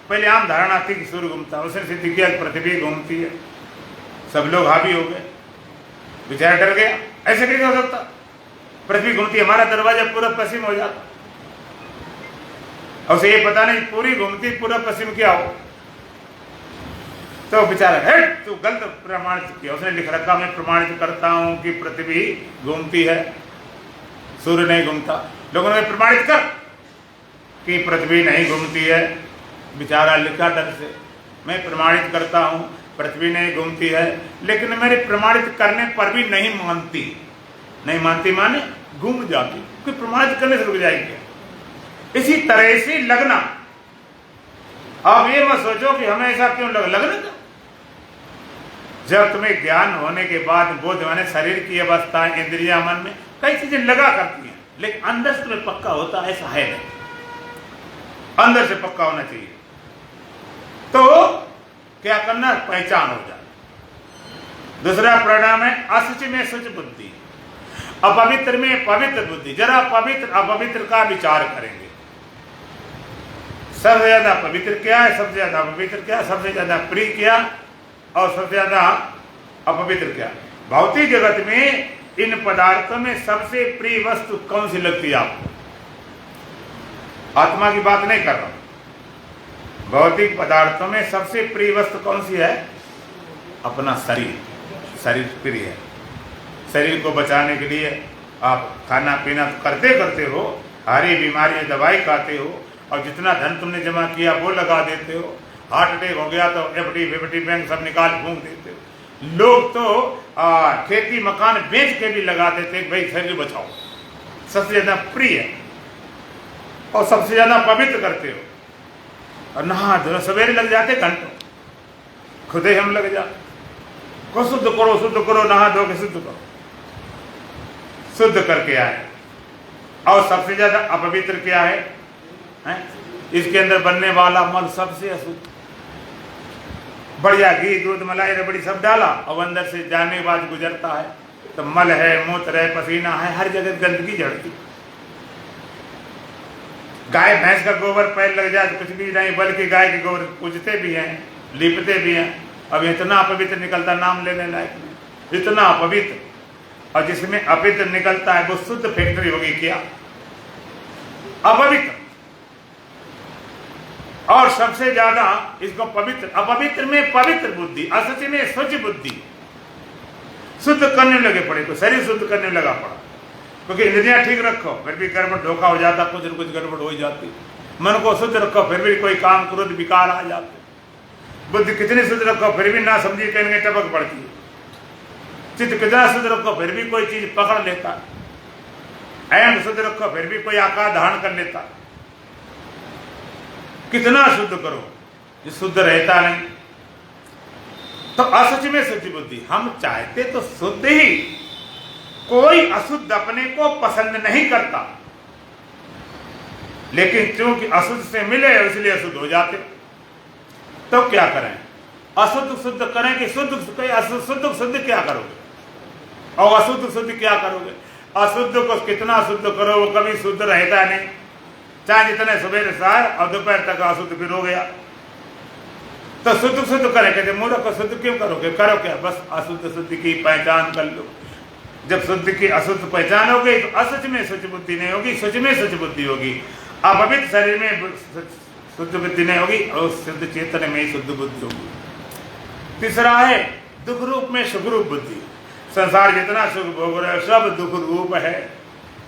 पहले आम धारणा थी कि सूर्य घूमता, उसने सिद्ध किया कि पृथ्वी घूमती है। सब लोग हावी हो गए, बेचारा डर गया, ऐसे कैसे हो सकता? पृथ्वी घूमती, हमारा दरवाजा पूरा पश्चिम हो जाता। और उसे ये पता नहीं पूरी घूमती पूरा पश्चिम क्या हो। तो बेचारा हेट, तू गलत प्रमाणित किया। उसने लिख रखा, मैं प्रमाणित करता हूं कि पृथ्वी घूमती है, सूर्य नहीं घूमता। लोगों ने प्रमाणित कर कि पृथ्वी नहीं घूमती है। बेचारा लिखा डर से, मैं प्रमाणित करता हूं पृथ्वी नहीं घूमती है, लेकिन मेरे प्रमाणित करने पर भी नहीं मानती। नहीं मानती माने घूम जाती, कोई प्रमाणित करने से रुक जाएगी। इसी तरह से लगना, आप ये मत सोचो कि हमें ऐसा क्यों लगने दो। जब तुम्हें ज्ञान होने के बाद बोध माने शरीर की अवस्था, इंद्रिया, मन में कई चीजें लगा करती हैं, लेकिन अंदर से तुम्हें पक्का होता ऐसा है नहीं। अंदर से पक्का होना चाहिए। तो क्या करना, पहचान हो जाए। दूसरा परिणाम है अशुचि में शुचि बुद्धि, अपवित्र में पवित्र बुद्धि। जरा पवित्र अपवित्र का विचार करेंगे, सबसे ज्यादा पवित्र क्या है, सबसे ज्यादा अपवित्र क्या, सबसे ज्यादा प्रिय क्या और सबसे ज्यादा अपवित्र क्या। भौतिक जगत में इन पदार्थों में सबसे प्रिय वस्तु कौन सी लगती है आपको? आत्मा की बात नहीं कर रहा हूं, भौतिक पदार्थों में सबसे प्रिय वस्तु कौन सी है? अपना शरीर। शरीर प्रिय है। शरीर को बचाने के लिए आप खाना पीना तो करते हो, हारी बीमारी दवाई खाते हो, और जितना धन तुमने जमा किया वो लगा देते हो। हार्ट अटैक हो गया तो एफडी बैंक सब निकाल फूंक देते हो। लोग तो खेती मकान बेच के भी लगा देते भाई शरीर बचाओ। सबसे ज्यादा प्रिय और सबसे ज्यादा पवित्र करते हो। और नहा धो सवेरे लग जाते घंटों, खुदे हम लग जाते को शुद्ध करो, नहा धो के शुद्ध करो, शुद्ध करके आए। और सबसे ज्यादा अपवित्र क्या है? इसके अंदर बनने वाला मल सबसे अशुद्ध। बढ़िया घी दूध मलाई रबड़ी सब डाला और अंदर से जाने के बाद गुजरता है तो मल है, मूत्र है, पसीना है, हर जगह गंदगी झड़ती। गाय भैंस का गोबर पैर लग जाए तो कुछ भी नहीं, बल्कि गाय के गोबर पूजते भी हैं, लिपते भी हैं। अब इतना अपवित्र निकलता, नाम लेने लायक नहीं, इतना अपवित्र। और जिसमें अपवित्र निकलता है वो शुद्ध फैक्ट्री होगी क्या? अपवित्र। और सबसे ज्यादा इसको पवित्र, अपवित्र में पवित्र बुद्धि, असच में स्वच्छ बुद्धि। शुद्ध करने लगे पड़े तो शरीर शुद्ध करने लगा पड़ा, क्योंकि इंद्रियां ठीक रखो फिर भी गड़बड़ धोखा हो जाता, कुछ न कुछ गड़बड़ हो जाती। मन को शुद्ध रखो फिर भी कोई काम क्रोध विकार आ जाते। बुद्धि कितनी शुद्ध रखो फिर भी ना समझी कहेंगे टपक पड़ती है। चित्त कितना शुद्ध रखो फिर भी कोई चीज पकड़ लेता। अयंग शुद्ध रखो फिर भी कोई आकार धारण कर लेता। कितना शुद्ध करो, ये शुद्ध रहता नहीं। तो असच में शुद्ध बुद्धि। हम चाहते तो शुद्ध ही, कोई अशुद्ध अपने को पसंद नहीं करता, लेकिन क्योंकि अशुद्ध से मिले इसलिए अशुद्ध हो जाते। तो क्या करें? अशुद्ध शुद्ध करें कि शुद्ध? शुद्ध शुद्ध क्या करोगे और अशुद्ध शुद्ध क्या करोगे? अशुद्ध को कितना शुद्ध करो वो कभी शुद्ध रहता नहीं। चाहे जितने सवेरे सार और दोपहर तक अशुद्ध फिर हो गया। तो शुद्ध शुद्ध करें, कहते मूर्ख को शुद्ध क्यों करोगे? करो क्या? बस अशुद्ध शुद्ध की पहचान कर लो। जब शुद्ध की अशुद्ध पहचान हो गई तो असच में शुद्ध बुद्धि नहीं होगी, शुद्ध में शुद्ध बुद्धि होगी। अपवित्र शरीर में शुद्ध बुद्धि नहीं होगी और शुद्ध चेतन में शुद्ध बुद्धि होगी। तीसरा है दुख रूप में सुख रूप बुद्धि। संसार जितना सुख भोग रहे हो सब दुख रूप है।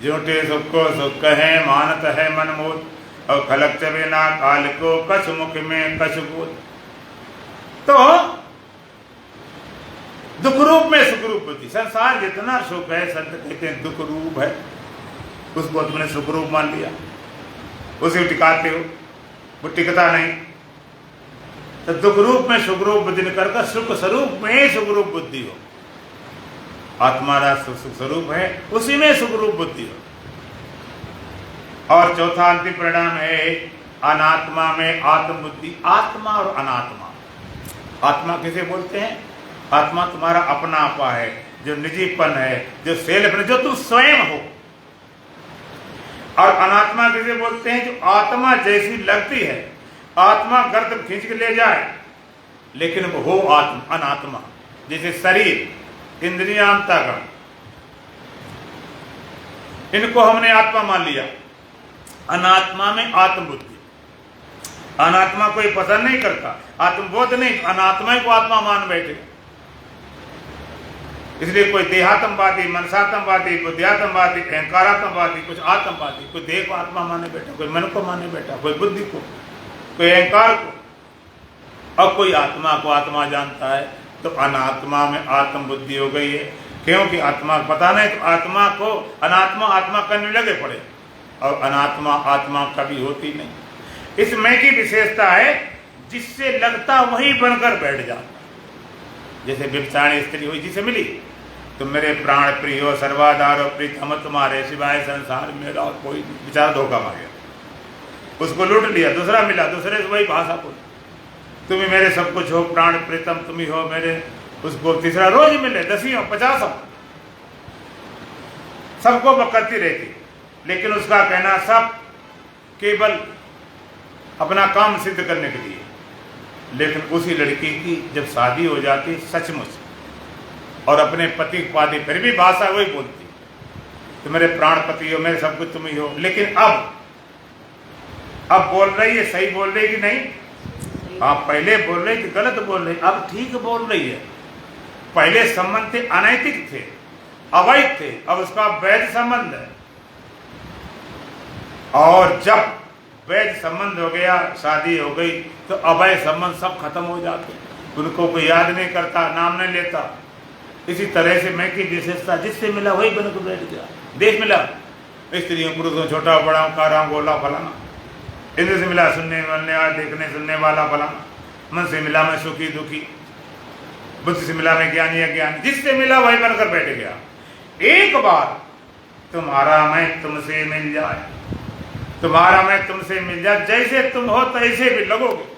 झूठे सुख को सुख कहे मानत है मनमोद, और खलक चबे ना काल को कछ मुख में कछ बोध। तो दुख रूप में सुख रूप बुद्धि। संसार जितना सुख है संत कहते हैं दुख रूप है, उसको तुमने सुख रूप मान लिया, उसे टिकाते हो, वो टिकता नहीं। तो दुख रूप में सुख रूप बुद्धि करके सुख स्वरूप में सुख रूप बुद्धि हो। आत्मा सुख स्वरूप है, उसी में सुख रूप बुद्धि हो। और चौथा अंतिम परिणाम है अनात्मा में आत्म बुद्धि। आत्मा और अनात्मा। आत्मा किसे बोलते हैं? आत्मा तुम्हारा अपना आपा है, जो निजीपन है, जो सेल्फ है, जो तुम स्वयं हो। और अनात्मा किसे बोलते हैं? जो आत्मा जैसी लगती है, आत्मा गर्दन खींच के ले जाए लेकिन वो हो आत्मा, अनात्मा। जैसे शरीर, इंद्रियां, अंतःकरण, इनको हमने आत्मा मान लिया। अनात्मा में आत्म बुद्धि। अनात्मा कोई पसंद नहीं करता, आत्मबोध नहीं, अनात्मा को आत्मा मान बैठे। इसलिए कोई देहात्मवादी, मनसात्मवादी, बुद्धियात्मवादी, अहंकारात्मवादी, कुछ आत्मवादी, कोई देह को आत्मा माने बैठा, कोई मन को माने बैठा, कोई बुद्धि को, कोई अहंकार को, और कोई आत्मा को आत्मा जानता है। तो अनात्मा में आत्म बुद्धि हो गई है, क्योंकि आत्मा पता नहीं तो आत्मा को अनात्मा आत्मा करने लगे पड़े, और अनात्मा आत्मा कभी होती नहीं। इस मैं की विशेषता है जिससे लगता वही बनकर बैठ जाता। जैसे व्यभिचारिणी स्त्री हुई, जिसे मिली तुम मेरे प्राण प्रिय हो, सर्वाधार हो, प्रीतम तुम्हारे सिवाय संसार मेरा और कोई, बेचारा धोखा मार गया, उसको लूट लिया। दूसरा मिला, दूसरे से वही भाषा बोली, तुम ही मेरे सब कुछ हो, प्राण प्रीतम तुम ही हो मेरे। उसको तीसरा रोज मिले, 10 हो 50 सबको बकरती रहती, लेकिन उसका कहना सब केवल अपना काम सिद्ध करने के लिए। लेकिन उसी लड़की की जब शादी हो जाती सचमुच और अपने पति पाती, फिर भी भाषा वही बोलती, तो मेरे प्राणपति हो, मेरे सब कुछ तुम ही हो। लेकिन अब बोल रही है, सही बोल रही कि नहीं? हाँ, पहले बोल रही थी गलत बोल रही, अब ठीक बोल रही है। पहले संबंध थे अनैतिक थे, अवैध थे, अब उसका वैध संबंध है। और जब वैध संबंध हो गया, शादी हो गई, तो अवैध संबंध सब खत्म हो जाते, उनको कोई याद नहीं करता, नाम नहीं लेता। इसी तरह से मैं की विशेषता, जिससे मिला वही बन के बैठ गया। देश मिला, स्त्रियों पुरुषों, छोटा बड़ा, कारा गोला फलाना। इंद्र से मिला सुनने वाले, देखने सुनने वाला फलाना। मन से मिला मैं सुखी दुखी, बुद्धि से मिला मैं ज्ञानी अज्ञानी। जिससे मिला वही बनकर बैठ गया। एक बार तुम्हारा मैं तुमसे मिल जाए, तुम्हारा मैं तुमसे मिल जाए, जैसे तुम हो तैसे भी लगोगे।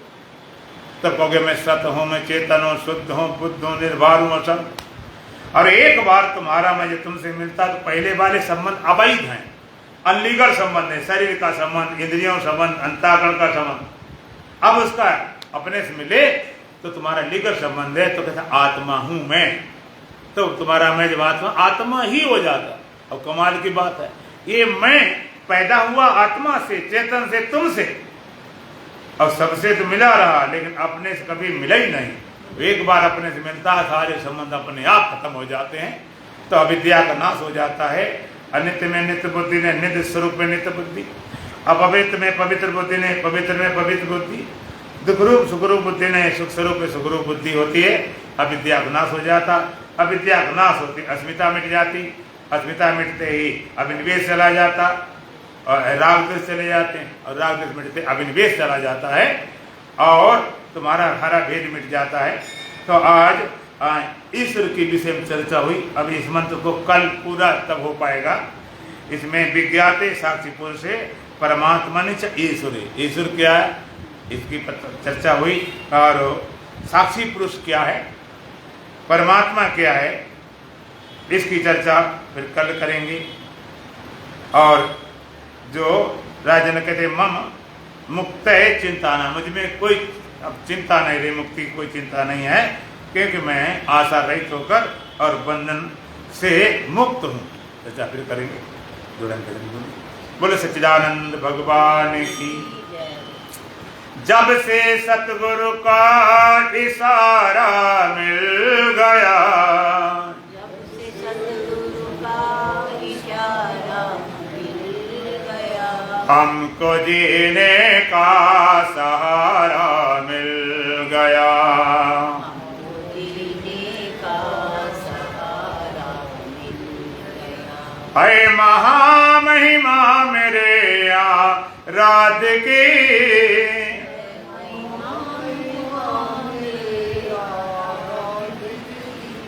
तब कहोगे मैं सत हूं, मैं चेतन हूं, शुद्ध हूं, बुद्ध हूं, निर्भर हूं सब। और एक बार तुम्हारा मैं जब तुमसे मिलता तो पहले वाले संबंध अवैध हैं, अनलीगल संबंध है, शरीर का संबंध, इंद्रियों संबंध, अंतःकरण का संबंध। अब उसका अपने से मिले तो तुम्हारा लीगल संबंध है, तो कहता आत्मा हूं मैं, तो तुम्हारा मैं जब आत्मा ही हो जाता। अब कमाल की बात है, ये मैं पैदा हुआ आत्मा से, चेतन से, तुमसे, और सबसे तो मिला रहा लेकिन अपने से कभी मिला ही नहीं। एक बार अपने से मिलता है सारे संबंध अपने आप खत्म हो जाते हैं, तो अविद्या का नाश हो जाता है। अनित्य में नित्य बुद्धि ने, नित्य स्वरूप में नित्य बुद्धि, अपवित्र में पवित्र बुद्धि ने, पवित्र में पवित्र बुद्धि, दुख रूप सुख रूप बुद्धि ने, सुख स्वरूप में सुख रूप बुद्धि होती है। अविद्या का नाश हो जाता, अविद्या का नाश होती अस्मिता मिट जाती, अस्मिता मिटते ही अभिनिवेश चला जाता और राग द्वेष चले जाते हैं, और राग द्वेष मिटते अभिनिवेश चला जाता है और तुम्हारा हरा भेद मिट जाता है। तो आज ईश्वर के विषय में चर्चा हुई। अब इस मंत्र को कल पूरा तब हो पाएगा। इसमें विज्ञाते साक्षी पुरुष है, परमात्मा ने ईश्वर है। ईश्वर क्या है इसकी चर्चा हुई, और साक्षी पुरुष क्या है, परमात्मा क्या है, इसकी चर्चा फिर कल करेंगे। और जो राजन कहते मम मुक्त है चिंता ना, मुझ में कोई अब चिंता नहीं रही, मुक्ति की कोई चिंता नहीं है, क्योंकि मैं आशा रहित होकर और बंधन से मुक्त हूँ। चर्चा फिर करेंगे, जुड़ेंगे। बोले सच्चिदानंद भगवान की। जब से सतगुरु का इशारा मिल गया, जब से सतगुरु का इशारा मिल गया, हमको जीने का सहारा मिल गया, हमको जीने का सहारा मिल गया। है महामहिमा मेरे आराध्य की,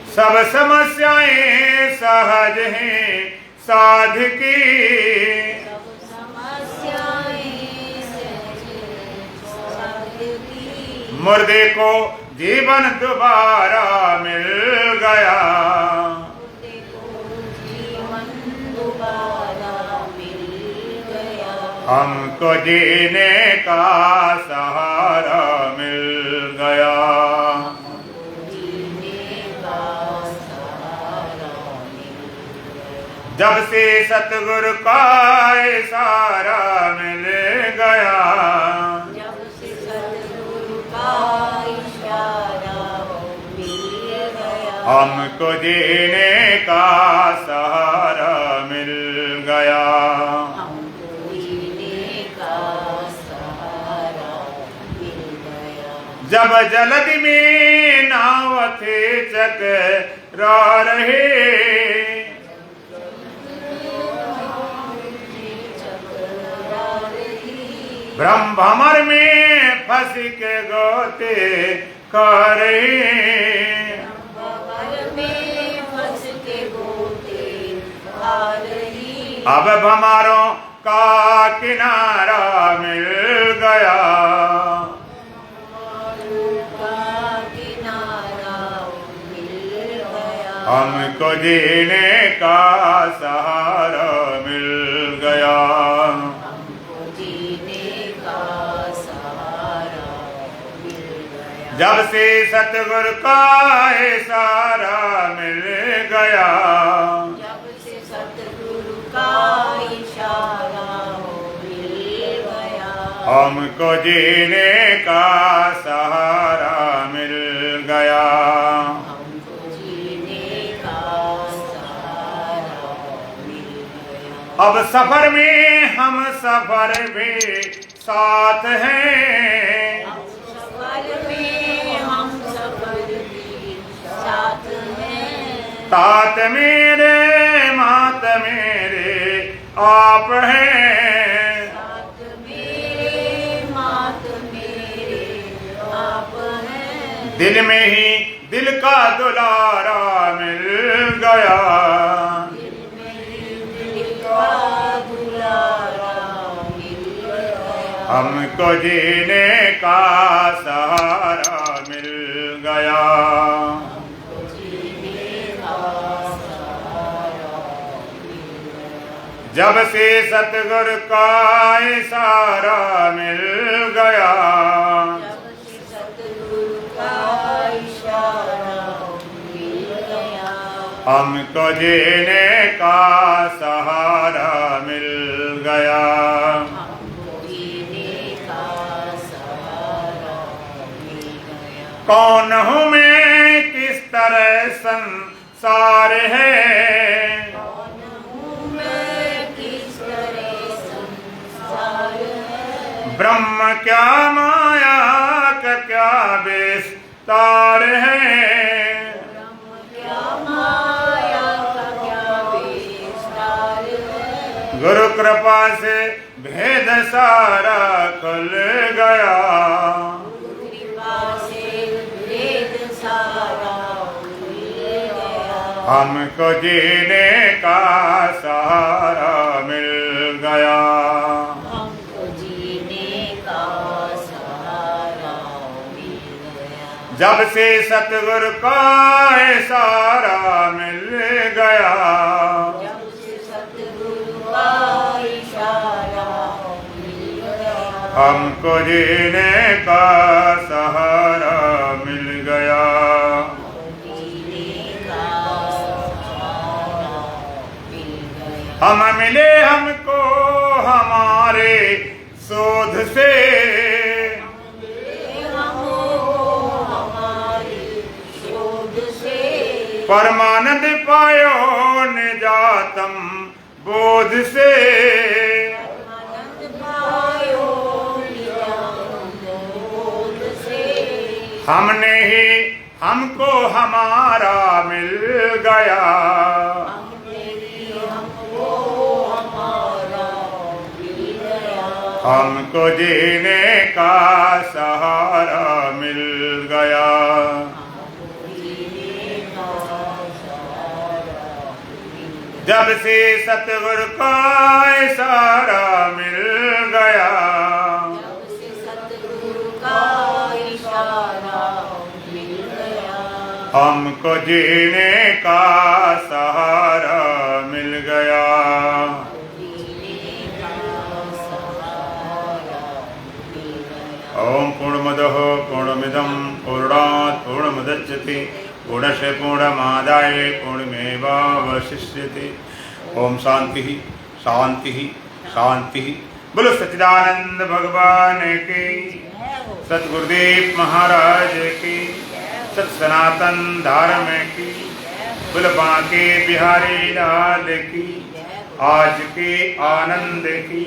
सब समस्याएं सहज हैं साध की, सब समस्याएं सहज साध की, मुर्दे को जीवन दोबारा मिल गया, मुर्दे को जीवन दोबारा मिल गया, हमको जीने का सहारा मिल गया। जब से सतगुरु का इशारा मिल गया, जब से सतगुरु का इशारा मिल गया, हमको जीने का सहारा मिल गया, हमको जीने का सहारा मिल गया। जब जलधि में नाव थे चकरा रहे, ब्रह्म भंवर में फंस के गोते कर रहे, भंवर में फंस के गोते खा रही, अब भंवरों का किनारा मिल गया, का किनारा मिल गया, हमको जीने का सहारा मिल गया, हमको जीने का सहारा मिल गया। जब से सतगुरु का इशारा मिल गया, जब से सतगुरु का इशारा मिल गया, हमको जीने का सहारा मिल गया, हमको जीने का सहारा मिल गया। अब सफर में हम सफर भी साथ हैं, अब सफर में हम सफर भी साथ हैं, तात मेरे मात मेरे आप हैं, साथ मेरे मात मेरे आप हैं, दिल में ही दिल का दुलारा मिल गया, दिल में ही दिल का दुलारा मिल गया, हमको जीने का सहारा जब से सतगुरु का इशारा मिल गया, जब से सतगुरु का इशारा मिल गया, हमको जीने का सहारा मिल गया। हमको जीने का सहारा मिल गया। कौन हूँ मैं, किस तरह संसार है, कौन हूँ मैं, किस तरह संसार है, ब्रह्म क्या माया का क्या विस्तार है। ब्रह्म क्या माया का क्या विस्तार है, गुरु कृपा से भेद सारा खुल गया, कृपा से वेद सारा खुल गया, हमको जीने का सहारा मिल गया। हमको जीने का सहारा मिल गया। जब से सतगुरु का इशारा मिल गया, जब से सतगुरु का इशारा मिल गया, हमको जीने का सहारा मिल गया। जीने का सहारा मिल गया। हम मिले हमको हमारे शोध से, हमको हमारी शोध से, परमानंद पायो निजातम बोध से। आनंद पायो निजानंद बोध से, हमने ही हमको हमारा मिल गया, हमने ही हमको हमारा मिल गया। हमको जीने का सहारा मिल गया। जीने का सहारा मिल गया। जब से सतगुरु का इशारा मिल गया, जब से सतगुरु का इशारा मिल गया, हमको जीने का सहारा मिल गया। जीने का सहारा मिल गया। ओम पूर्णमदः पूर्णमिदं पूर्णात् पूर्णमुदच्यते पूर्णस्य पूर्णमादाय पूर्णमेवावशिष्यते। ओम शांति शांति शांति। बोलो सच्चिदानंद भगवान की, सतगुरुदेव महाराज की, सत सनातन धर्म की, बोलो बांके बिहारी लाल की, आज के आनंद की।